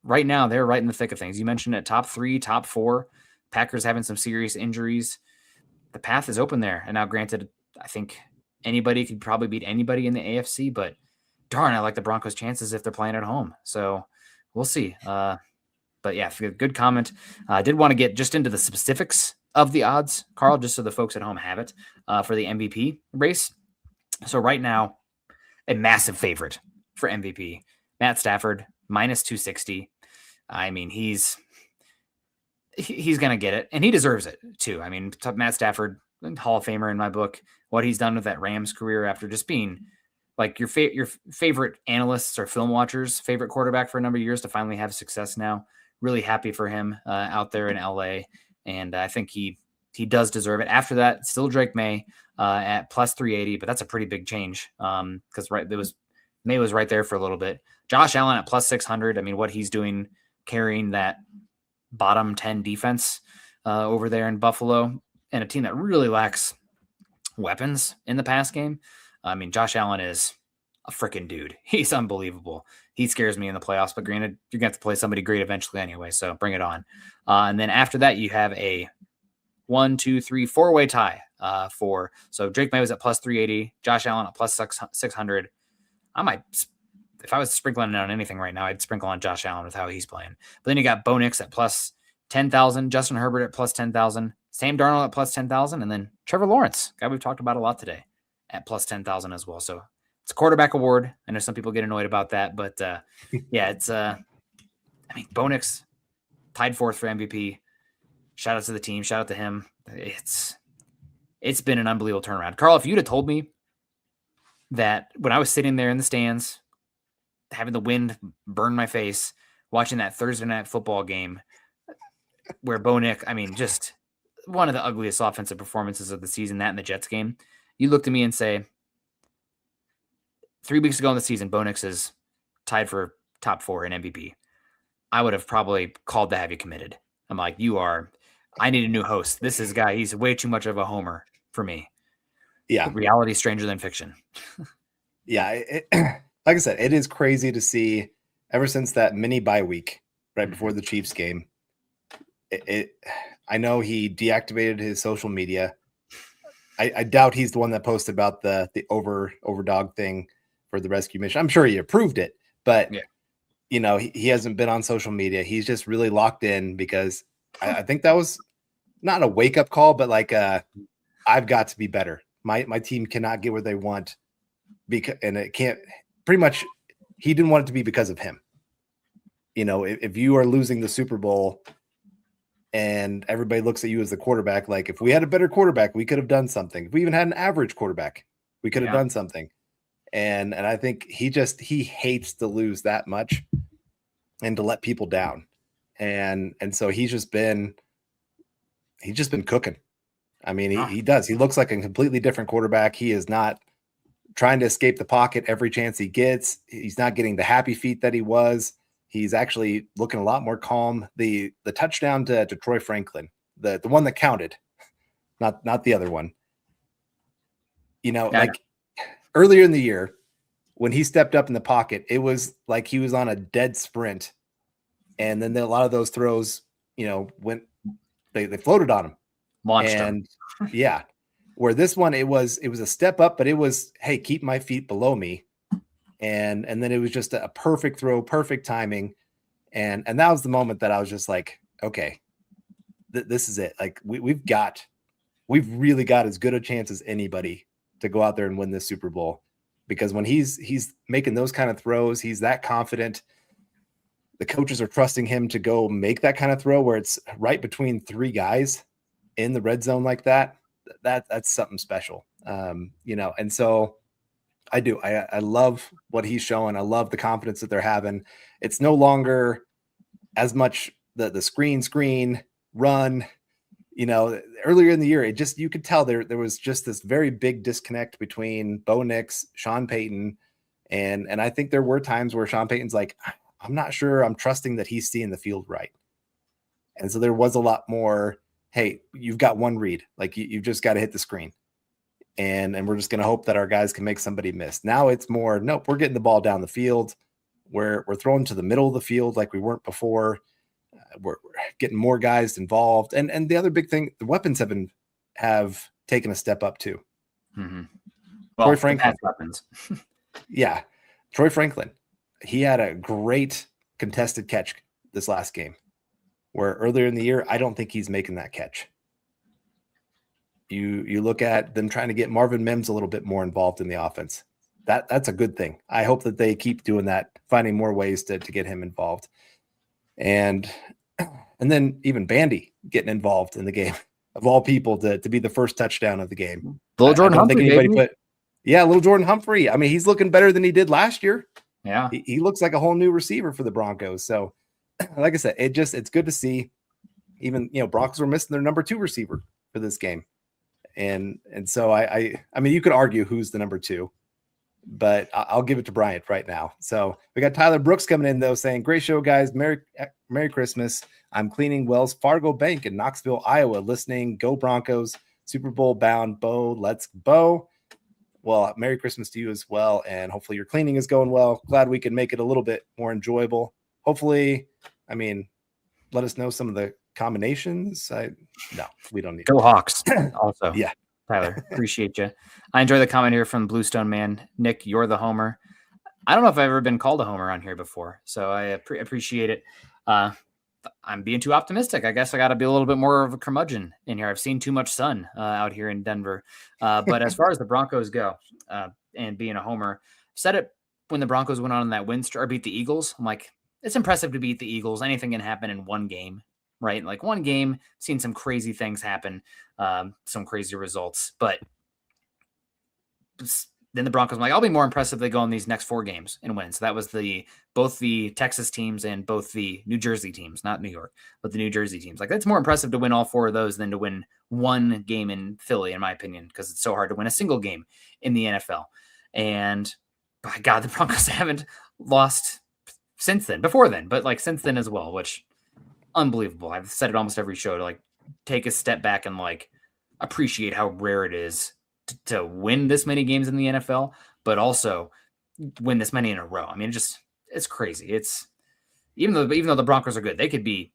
right now they're right in the thick of things. You mentioned it, top 3, top 4. Packers having some serious injuries. The path is open there. And now, granted, I think anybody could probably beat anybody in the AFC, but darn, I like the Broncos' chances if they're playing at home. So we'll see. But yeah, good comment. I did want to get just into the specifics of the odds, Carl, just so the folks at home have it for the MVP race. So right now, a massive favorite for MVP, Matt Stafford, minus 260. I mean, he's going to get it, and he deserves it too. I mean, Matt Stafford, Hall of Famer in my book, what he's done with that Rams career after just being like your favorite analysts or film watchers' favorite quarterback for a number of years to finally have success now. Really happy for him out there in LA. And I think he does deserve it. After that, still Drake May at plus 380, but that's a pretty big change because May was right there for a little bit. Josh Allen at plus 600. I mean, what he's doing carrying that bottom 10 defense over there in Buffalo and a team that really lacks weapons in the pass game. I mean, Josh Allen is a freaking dude. He's unbelievable. He scares me in the playoffs, but granted, you're going to have to play somebody great eventually anyway, so bring it on. And then after that, you have a 1, 2, 3, 4-way tie so Drake May was at plus 380, Josh Allen at plus 600. If I was sprinkling it on anything right now, I'd sprinkle on Josh Allen with how he's playing. But then you got Bo Nix at plus 10,000, Justin Herbert at plus 10,000, Sam Darnold at plus 10,000, and then Trevor Lawrence, guy we've talked about a lot today, at plus 10,000 as well. So it's a quarterback award. I know some people get annoyed about that, but yeah, it's Bo Nix tied 4th for MVP. Shout out to the team. Shout out to him. It's been an unbelievable turnaround. Carl, if you'd have told me that when I was sitting there in the stands, having the wind burn my face, watching that Thursday night football game where Bo Nix, I mean, just one of the ugliest offensive performances of the season, that in the Jets game, you look at me and say, 3 weeks ago in the season, Bo Nix is tied for top 4 in MVP. I would have probably called to have you committed. I'm like, I need a new host. This is guy, he's way too much of a homer for me. Yeah. Reality is stranger than fiction. Yeah. Like I said, it is crazy to see ever since that mini bye week right before the Chiefs game. I know he deactivated his social media. I doubt he's the one that posted about the overdog thing for the rescue mission. I'm sure he approved it, but yeah. He hasn't been on social media. He's just really locked in because I think that was not a wake up call, but like I've got to be better. My team cannot get where they want and it can't. Pretty much, he didn't want it to be because of him. If you are losing the Super Bowl and everybody looks at you as the quarterback, like if we had a better quarterback, we could have done something. If we even had an average quarterback, we could have done something. And I think he hates to lose that much and to let people down. And so he's just been cooking. I mean, he does. He looks like a completely different quarterback. He is not trying to escape the pocket every chance he gets. He's not getting the happy feet that he was. He's actually looking a lot more calm. The touchdown to Troy Franklin, the one that counted, not the other one. Like earlier in the year when he stepped up in the pocket, it was like he was on a dead sprint. And then a lot of those throws, went, they floated on him. Launched him. Yeah. Where this one, it was a step up, but it was, hey, keep my feet below me. And then it was just a perfect throw, perfect timing. And that was the moment that I was just like, okay, this is it. Like we've really got as good a chance as anybody to go out there and win this Super Bowl, because when he's making those kind of throws, he's that confident. The coaches are trusting him to go make that kind of throw where it's right between three guys in the red zone like that. That's something special. And so I love what he's showing. I love the confidence that they're having. It's no longer as much the screen run. Earlier in the year, you could tell there was just this very big disconnect between Bo Nix, Sean Payton, and I think there were times where Sean Payton's like, I'm not sure I'm trusting that he's seeing the field right. And so there was a lot more, hey, you've got one read, like you've just got to hit the screen. And we're just going to hope that our guys can make somebody miss. Now it's more, nope, we're getting the ball down the field. We're throwing to the middle of the field like we weren't before. We're getting more guys involved. And the other big thing, the weapons have taken a step up too. Mm-hmm. Well, Troy Franklin. Weapons. Yeah. Troy Franklin. He had a great contested catch this last game, where earlier in the year, I don't think he's making that catch. You look at them trying to get Marvin Mims a little bit more involved in the offense. That's a good thing. I hope that they keep doing that, finding more ways to get him involved. And then even Bandy getting involved in the game, of all people, to be the first touchdown of the game. Little Jordan Humphrey, little Jordan Humphrey. I mean, he's looking better than he did last year. Yeah. He looks like a whole new receiver for the Broncos. So like I said, it's good to see. Even, Broncos were missing their number 2 receiver for this game. And so I mean, you could argue who's the number 2, but I'll give it to Bryant right now. So we got Tyler Brooks coming in though, saying, great show, guys. Merry Christmas. I'm cleaning Wells Fargo Bank in Knoxville, Iowa, listening. Go Broncos, Super Bowl bound. Bo, let's Bo. Well, Merry Christmas to you as well. And hopefully your cleaning is going well. Glad we can make it a little bit more enjoyable. Hopefully, let us know some of the combinations. No, we don't need Go Hawks. Also, yeah, Tyler, appreciate you. I enjoy the comment here from Bluestone Man. Nick, you're the homer. I don't know if I've ever been called a homer on here before, so I appreciate it. I'm being too optimistic. I guess I got to be a little bit more of a curmudgeon in here. I've seen too much sun out here in Denver. But as far as the Broncos go, and being a homer, said it when the Broncos went on that win streak or beat the Eagles. I'm like, it's impressive to beat the Eagles. Anything can happen in one game, right? Like one game, seen some crazy things happen, some crazy results. But then the Broncos, I'm like, I'll be more impressed if they go on these next 4 games and win. So that was both the Texas teams and both the New Jersey teams, not New York, but the New Jersey teams. Like, that's more impressive to win all 4 of those than to win one game in Philly, in my opinion, because it's so hard to win a single game in the NFL. And by God, the Broncos haven't lost since then, before then, but like since then as well, which unbelievable. I've said it almost every show to like take a step back and like appreciate how rare it is to win this many games in the NFL, but also win this many in a row. I mean, it's crazy. It's even though the Broncos are good, they could be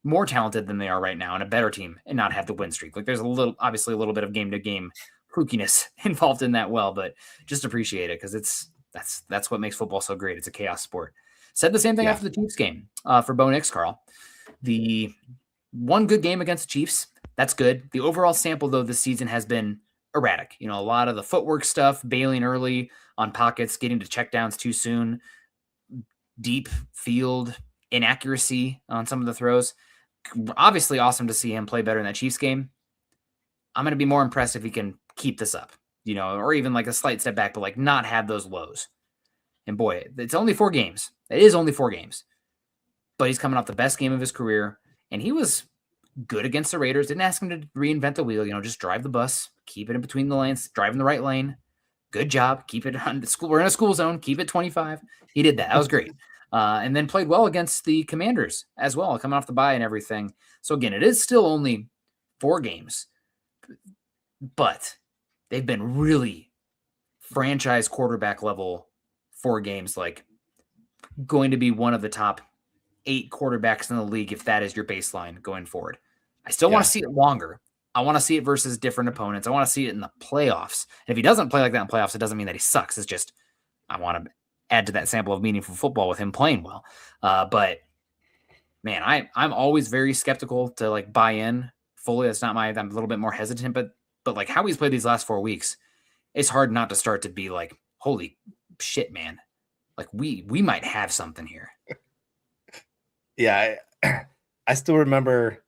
more talented than they are right now and a better team and not have the win streak. Like, there's obviously a little bit of game to game flukiness involved in that. But just appreciate it, because that's what makes football so great. It's a chaos sport. Said the same thing after the Chiefs game for Bo Nix, Carl. The one good game against the Chiefs, that's good. The overall sample though this season has been erratic. A lot of the footwork stuff, bailing early on pockets, getting to checkdowns too soon, deep field inaccuracy on some of the throws. Obviously awesome to see him play better in that Chiefs game. I'm going to be more impressed if he can keep this up, or even like a slight step back, but like not have those lows. And boy, it's only 4 games. It is only 4 games, but he's coming off the best game of his career, and he was good against the Raiders. Didn't ask him to reinvent the wheel, just drive the bus, keep it in between the lanes, drive in the right lane. Good job. Keep it on the school. We're in a school zone. Keep it 25. He did that. That was great. and then played well against the Commanders as well, coming off the bye and everything. So again, it is still only 4 games, but they've been really franchise quarterback level 4 games, like going to be one of the top 8 quarterbacks in the league if that is your baseline going forward. I still want to see it longer. I want to see it versus different opponents. I want to see it in the playoffs. And if he doesn't play like that in playoffs, it doesn't mean that he sucks. It's just I want to add to that sample of meaningful football with him playing well. But man, I'm always very skeptical to like buy in fully. That's not I'm a little bit more hesitant, but like how he's played these last 4 weeks, it's hard not to start to be like, holy shit, man. Like we might have something here. Yeah. I still remember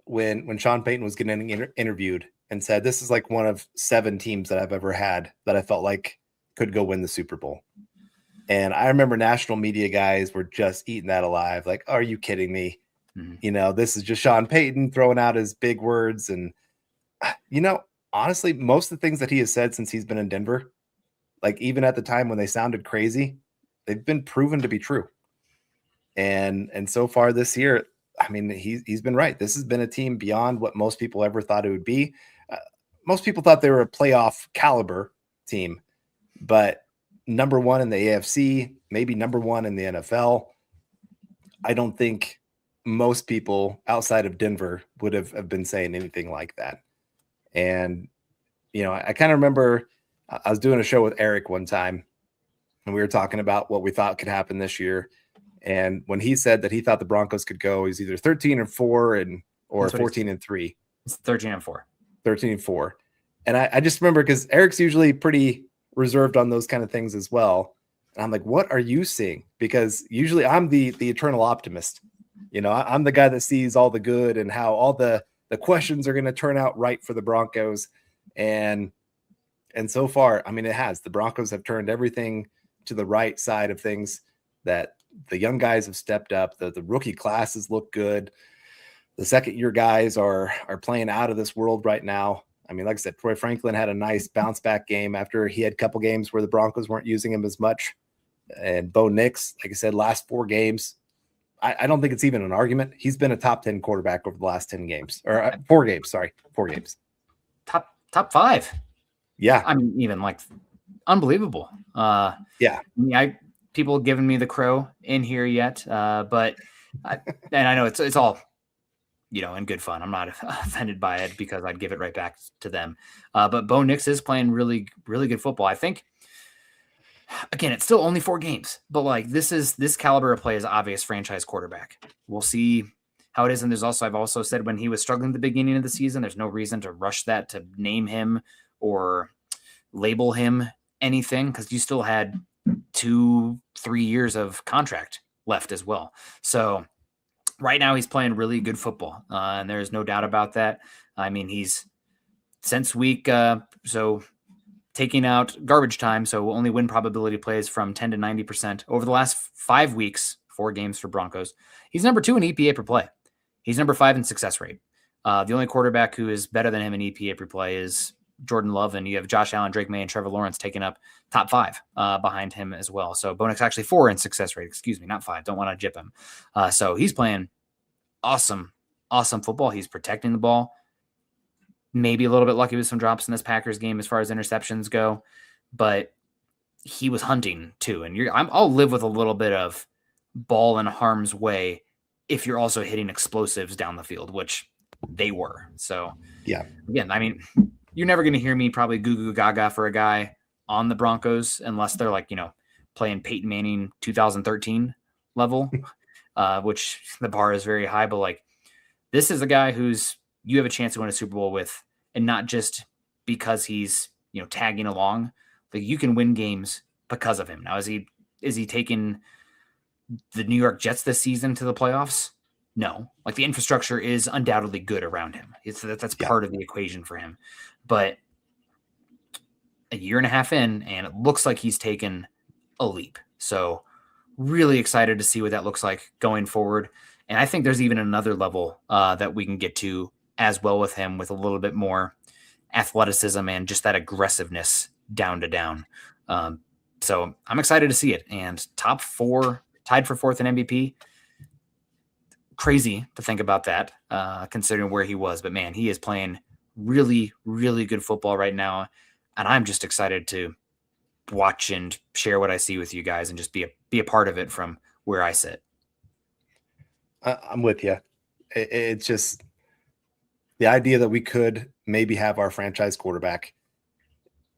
when Sean Payton was getting interviewed and said, this is like one of 7 teams that I've ever had that I felt like could go win the Super Bowl. And I remember national media guys were just eating that alive. Like, are you kidding me? Mm-hmm. This is just Sean Payton throwing out his big words. And, honestly, most of the things that he has said since he's been in Denver, like even at the time when they sounded crazy, they've been proven to be true. And so far this year, I mean, he's been right. This has been a team beyond what most people ever thought it would be. Most people thought they were a playoff caliber team, but number 1 in the AFC, maybe number 1 in the NFL. I don't think most people outside of Denver would have been saying anything like that. And, I kind of remember I was doing a show with Eric one time and we were talking about what we thought could happen this year. And when he said that he thought the Broncos could go, he's either 13-4 or 14-3. It's 13-4. 13-4. And I just remember because Eric's usually pretty reserved on those kind of things as well. And I'm like, what are you seeing? Because usually I'm the eternal optimist. I'm the guy that sees all the good and how all the questions are going to turn out right for the Broncos. And so far, I mean, it has. The Broncos have turned everything to the right side of things, that the young guys have stepped up. The rookie classes look good. The second-year guys are playing out of this world right now. I mean, like I said, Troy Franklin had a nice bounce-back game after he had a couple games where the Broncos weren't using him as much. And Bo Nix, like I said, last 4 games, I don't think it's even an argument. He's been a top 10 quarterback over the last 10 games. Or 4 games, sorry. 4 games. Top 5. Yeah. I mean, even like unbelievable. Yeah. People have given me the crow in here yet, but I know it's all, in good fun. I'm not offended by it because I'd give it right back to them. But Bo Nix is playing really, really good football. I think, again, it's still only 4 games, but like this caliber of play is obvious franchise quarterback. We'll see how it is. And I've also said when he was struggling at the beginning of the season, there's no reason to rush that to name him or label him anything, because you still had 2-3 years of contract left as well. So right now he's playing really good football. And there's no doubt about that. I mean, he's since week, so taking out garbage time, so only win probability plays from 10 to 90% over the last 5 weeks, 4 games for Broncos. He's number 2 in EPA per play. He's number 5 in success rate. The only quarterback who is better than him in EPA per play is Jordan Love, and you have Josh Allen, Drake May, and Trevor Lawrence taking up top 5 behind him as well. So Bo Nix actually 4 in success rate, not 5. Don't want to jip him. So he's playing awesome football. He's protecting the ball. Maybe a little bit lucky with some drops in this Packers game as far as interceptions go, but he was hunting too. And I'll live with a little bit of ball in harm's way if you're also hitting explosives down the field, which they were. So yeah, again, I mean, you're never going to hear me probably goo goo gaga for a guy on the Broncos unless they're like, playing Peyton Manning 2013 level, which the bar is very high. But like, this is a guy who's you have a chance to win a Super Bowl with, and not just because he's tagging along. Like, you can win games because of him. Now, is he taking the New York Jets this season to the playoffs? No. Like, the infrastructure is undoubtedly good around him. That's part of the equation for him. But a year and a half in, and it looks like he's taken a leap. So really excited to see what that looks like going forward. And I think there's even another level that we can get to as well with him, with a little bit more athleticism and just that aggressiveness down to down. So I'm excited to see it. And top four tied for 4th in MVP. Crazy to think about that, considering where he was. But man, he is playing really, really good football right now. And I'm just excited to watch and share what I see with you guys and just be a part of it from where I sit. I'm with you. It's just the idea that we could maybe have our franchise quarterback.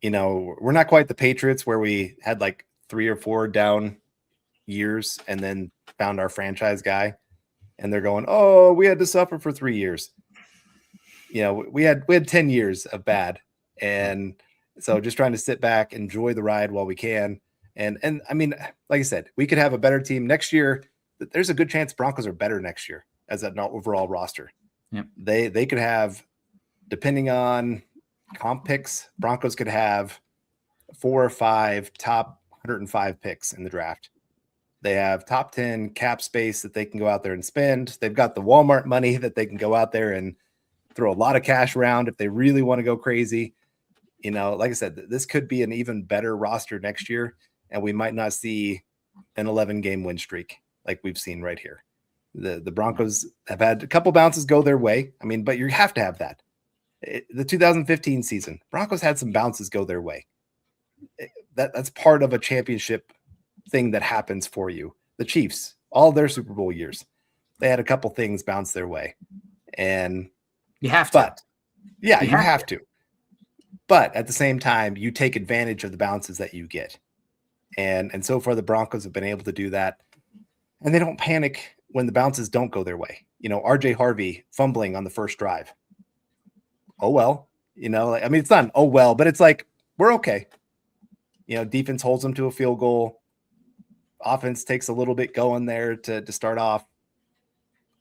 We're not quite the Patriots where we had like 3 or 4 down years and then found our franchise guy and they're going, oh, we had to suffer for 3 years. We had 10 years of bad. And so just trying to sit back, enjoy the ride while we can. And I mean, like I said, we could have a better team next year. There's a good chance Broncos are better next year as an overall roster. Yep. They could have, depending on comp picks, Broncos could have 4 or 5 top 105 picks in the draft. They have top 10 cap space that they can go out there and spend. They've got the Walmart money that they can go out there and throw a lot of cash around if they really want to go crazy. Like I said, this could be an even better roster next year, and we might not see an 11-game win streak like we've seen right here. The Broncos have had a couple bounces go their way. I mean, but you have to have that. The 2015 season, Broncos had some bounces go their way. That's part of a championship thing that happens for you. The Chiefs, all their Super Bowl years, they had a couple things bounce their way. And you have to. But yeah, you have to. But at the same time, you take advantage of the bounces that you get. And so far the Broncos have been able to do that. And they don't panic when the bounces don't go their way. RJ Harvey fumbling on the first drive. Oh, well, it's not an oh, well, but it's like, we're okay. Defense holds them to a field goal. Offense takes a little bit going there to start off.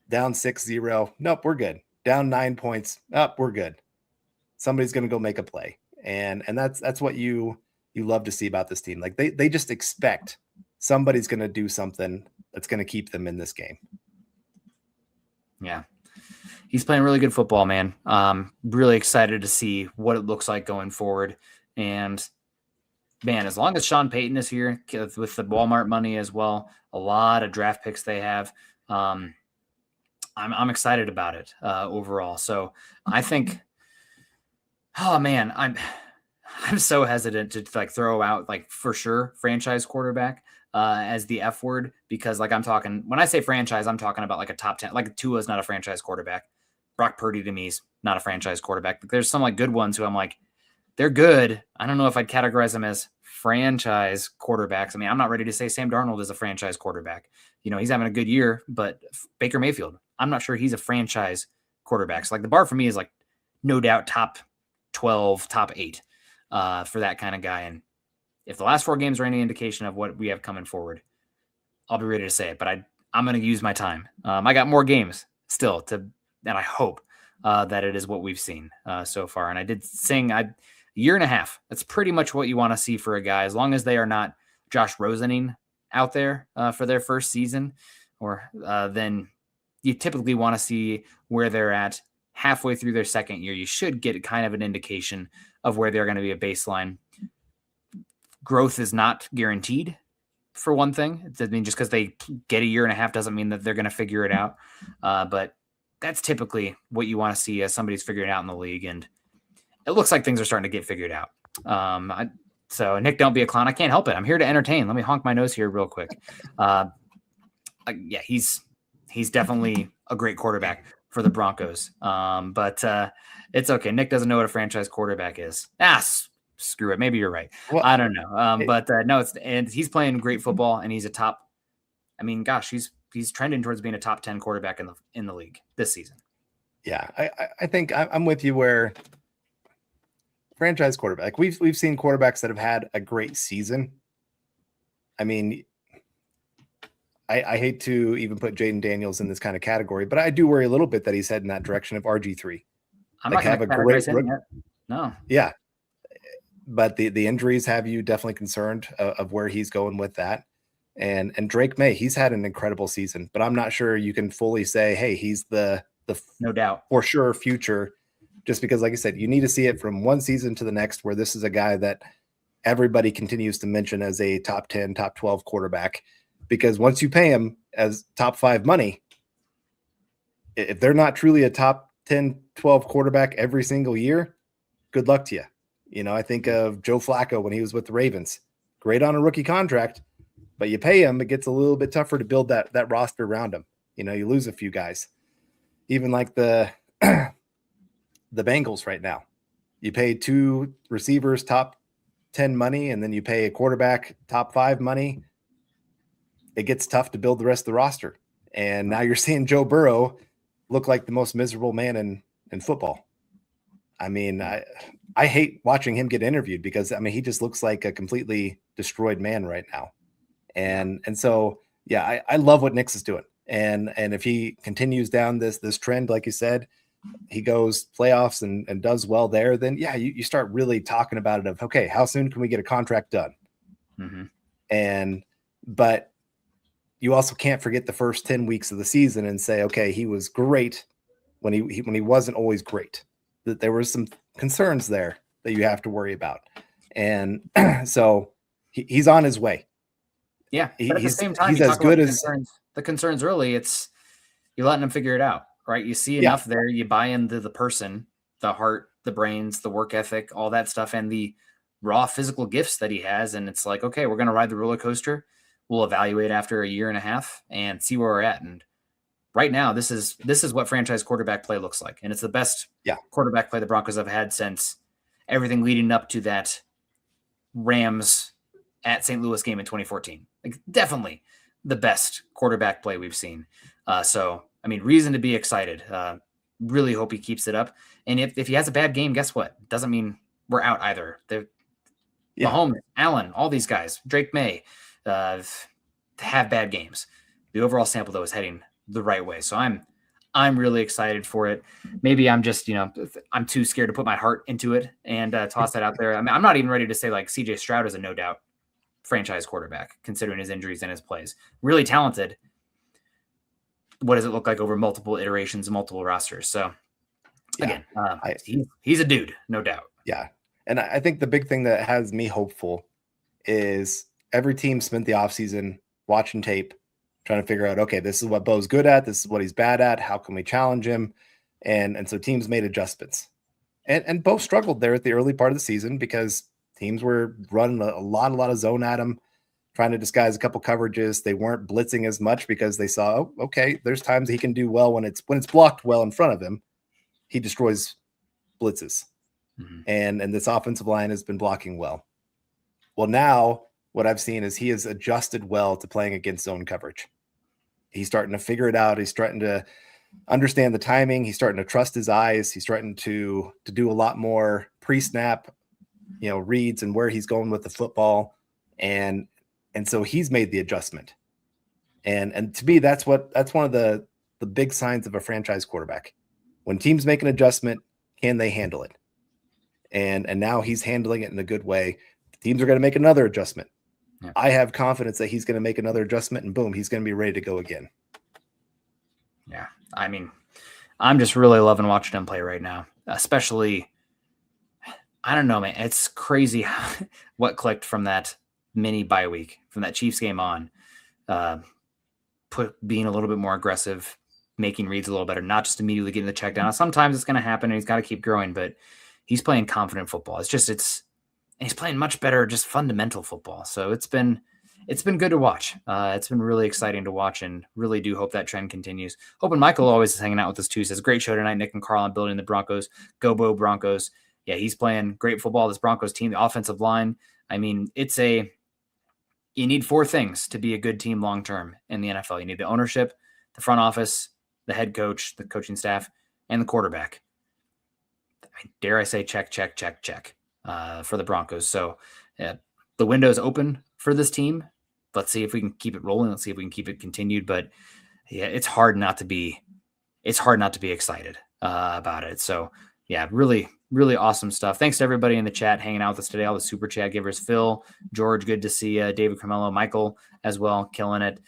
Down 6-0. Nope, we're good. Down 9 points. Up, we're good. Somebody's going to go make a play. And that's what you love to see about this team. Like they just expect somebody's going to do something that's going to keep them in this game. Yeah. He's playing really good football, man. Really excited to see what it looks like going forward. And man, as long as Sean Payton is here with the Walmart money as well, a lot of draft picks they have. I'm excited about it overall. So I think, oh man, I'm so hesitant to throw out for sure franchise quarterback as the F word, because when I say franchise, I'm talking about a top 10. Tua's not a franchise quarterback. Brock Purdy to me is not a franchise quarterback. There's some good ones who I'm they're good. I don't know if I'd categorize them as franchise quarterbacks. I mean, I'm not ready to say Sam Darnold is a franchise quarterback. He's having a good year, but Baker Mayfield, I'm not sure he's a franchise quarterback. So the bar for me is no doubt top 12, top 8 for that kind of guy. And if the last 4 games are any indication of what we have coming forward, I'll be ready to say it, but I'm going to use my time. I got more games still and I hope that it is what we've seen so far. And I did sing a year and a half. That's pretty much what you want to see for a guy, as long as they are not Josh Rosening out there for their first season, or then you typically want to see where they're at halfway through their second year. You should get kind of an indication of where they're going to be a baseline. Growth is not guaranteed, for one thing. It doesn't mean just because they get a year and a half doesn't mean that they're going to figure it out. But that's typically what you want to see as somebody's figuring it out in the league. And it looks like things are starting to get figured out. So Nick, don't be a clown. I can't help it. I'm here to entertain. Let me honk my nose here real quick. Yeah, he's definitely a great quarterback for the Broncos. But it's okay. Nick doesn't know what a franchise quarterback is. Screw it. Maybe you're right. Well, I don't know. But no, he's playing great football, and he's a top. I mean, gosh, he's trending towards being a top 10 quarterback in the league this season. Yeah, I think I'm with you where franchise quarterback. We've seen quarterbacks that have had a great season. I mean, I hate to even put Jaden Daniels in this kind of category, but I do worry a little bit that he's heading that direction of RG3. I'm not going to categorize him yet. No. Yeah. But the injuries have you definitely concerned of where he's going with that. And Drake May, he's had an incredible season, but I'm not sure you can fully say, hey, he's the no doubt for sure future, just because, like I said, you need to see it from one season to the next, where this is a guy that everybody continues to mention as a top 10, top 12 quarterback. because once you pay them as top 5 money, if they're not truly a top 10, 12 quarterback every single year, good luck to you. You know, I think of Joe Flacco when he was with the Ravens. Great on a rookie contract, but you pay him, it gets a little bit tougher to build that roster around him. You know, you lose a few guys. Even like the Bengals right now. You pay 2 receivers top 10 money, and then you pay a quarterback top 5 money. It gets tough to build the rest of the roster. And now you're seeing Joe Burrow look like the most miserable man in football. I mean, I hate watching him get interviewed because, I mean, he just looks like a completely destroyed man right now. And so, yeah, I love what Nix is doing. And if he continues down this trend, like you said, he goes playoffs and does well there, then yeah, you start really talking about it of, okay, how soon can we get a contract done? Mm-hmm. But you also can't forget the first 10 weeks of the season and say, okay, he was great when he wasn't always great. That there were some concerns there that you have to worry about. And so he's on his way. Yeah. But at the same time, he's as good as the concerns early. It's you're letting him figure it out, right? You see enough there, you buy into the person, the heart, the brains, the work ethic, all that stuff, and the raw physical gifts that he has. And it's like, okay, we're going to ride the roller coaster. We'll evaluate after a year and a half and see where we're at. And right now, this is what franchise quarterback play looks like. And it's the best quarterback play the Broncos have had since everything leading up to that Rams at St. Louis game in 2014. Like, definitely the best quarterback play we've seen. So, I mean, reason to be excited. Really hope he keeps it up. And if he has a bad game, guess what? Doesn't mean we're out either. Mahomes, Allen, all these guys, Drake May, have bad games. The overall sample, though, is heading the right way. So I'm really excited for it. Maybe I'm just, I'm too scared to put my heart into it and toss that out there. I mean, I'm not even ready to say like CJ Stroud is a no doubt franchise quarterback, considering his injuries and his plays. Really talented. What does it look like over multiple iterations, multiple rosters? So again, he's a dude, no doubt. Yeah. And I think the big thing that has me hopeful is every team spent the offseason watching tape, trying to figure out, okay, this is what Bo's good at. This is what he's bad at. How can we challenge him? And so teams made adjustments. And Bo struggled there at the early part of the season because teams were running a lot of zone at him, trying to disguise a couple coverages. They weren't blitzing as much because they saw, oh, okay, there's times he can do well when it's blocked well in front of him. He destroys blitzes. Mm-hmm. And this offensive line has been blocking well. Well, now what I've seen is he has adjusted well to playing against zone coverage. He's starting to figure it out. He's starting to understand the timing. He's starting to trust his eyes. He's starting to do a lot more pre-snap, reads and where he's going with the football. And so he's made the adjustment. And to me, that's one of the big signs of a franchise quarterback. When teams make an adjustment, can they handle it? And now he's handling it in a good way. Teams are going to make another adjustment. Yeah. I have confidence that he's going to make another adjustment and boom, he's going to be ready to go again. Yeah. I mean, I'm just really loving watching him play right now, especially, I don't know, man, it's crazy what clicked from that mini bye week, from that Chiefs game on, being a little bit more aggressive, making reads a little better, not just immediately getting the check down. Sometimes it's going to happen and he's got to keep growing, but he's playing confident football. And he's playing much better, just fundamental football. So it's been good to watch. It's been really exciting to watch, and really do hope that trend continues. Hoping Michael always is hanging out with us too. Says, great show tonight, Nick and Carl, on building the Broncos. Go Bo Broncos. Yeah, he's playing great football. This Broncos team, the offensive line. I mean, you need 4 things to be a good team long-term in the NFL. You need the ownership, the front office, the head coach, the coaching staff, and the quarterback. Dare I say check for the Broncos. So the window is open for this team. Let's see if we can keep it rolling. Let's see if we can keep it continued. But yeah, it's hard not to be excited about it. So yeah, really, really awesome stuff. Thanks to everybody in the chat hanging out with us today. All the super chat givers, Phil, George, good to see you. David Carmelo, Michael as well, killing it.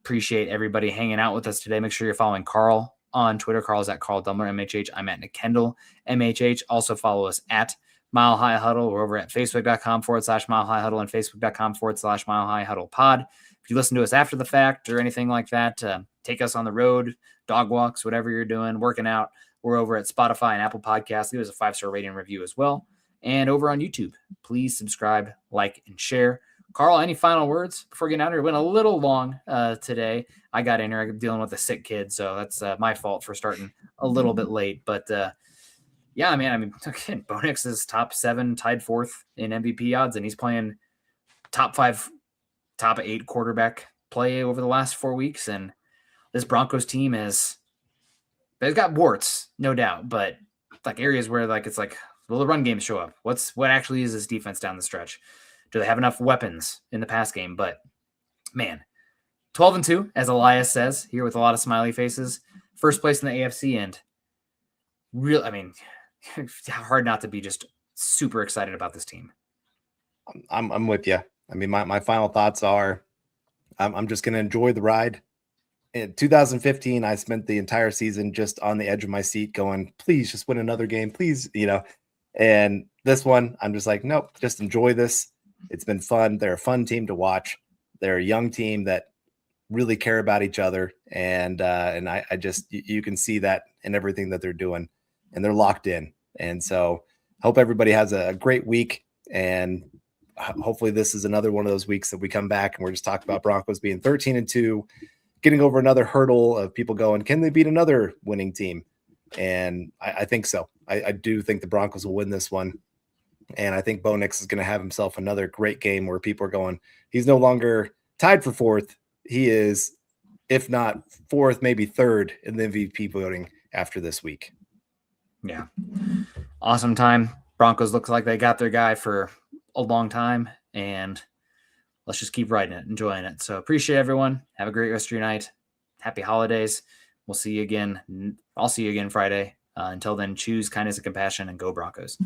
Appreciate everybody hanging out with us today. Make sure you're following Carl on Twitter. Carl's at Carl Dumler, MHH. I'm at Kendell, MHH. Also follow us at Mile High Huddle. We're over at facebook.com/Mile High Huddle and facebook.com/Mile High Huddle pod. If if you listen to us after the fact or anything like that, take us on the road, dog walks, whatever you're doing, working out. We're over at Spotify and Apple Podcasts. Leave us a 5-star rating and review as well. And over on YouTube, please subscribe, like, and share. Carl, any final words before getting out of here? Went a little long today. I got in here dealing with a sick kid, so that's my fault for starting a little bit late. But yeah, I mean, again, Bo Nix is top 7, tied 4th in MVP odds, and he's playing top 5, top 8 quarterback play over the last 4 weeks. And this Broncos team they've got warts, no doubt, but like areas where like it's like, will the run game show up? What actually is this defense down the stretch? Do they have enough weapons in the pass game? But man, 12-2, as Elias says here with a lot of smiley faces, first place in the AFC, and hard not to be just super excited about this team. I'm with you. I mean, my final thoughts are, I'm just going to enjoy the ride. In 2015, I spent the entire season just on the edge of my seat going, please just win another game, please, and this one, I'm just like, nope, just enjoy this. It's been fun. They're a fun team to watch. They're a young team that really care about each other. And I just, you can see that in everything that they're doing, and they're locked in. And so hope everybody has a great week. And hopefully this is another one of those weeks that we come back and we're just talking about Broncos being 13-2, getting over another hurdle of people going, can they beat another winning team? And I think so. I do think the Broncos will win this one. And I think Bo Nix is going to have himself another great game where people are going, he's no longer tied for 4th. He is, if not 4th, maybe 3rd in the MVP voting after this week. Yeah. Awesome time. Broncos looks like they got their guy for a long time, and let's just keep riding it, enjoying it. So appreciate everyone. Have a great rest of your night. Happy holidays. We'll see you again. I'll see you again Friday. Until then, choose kindness and compassion and go Broncos.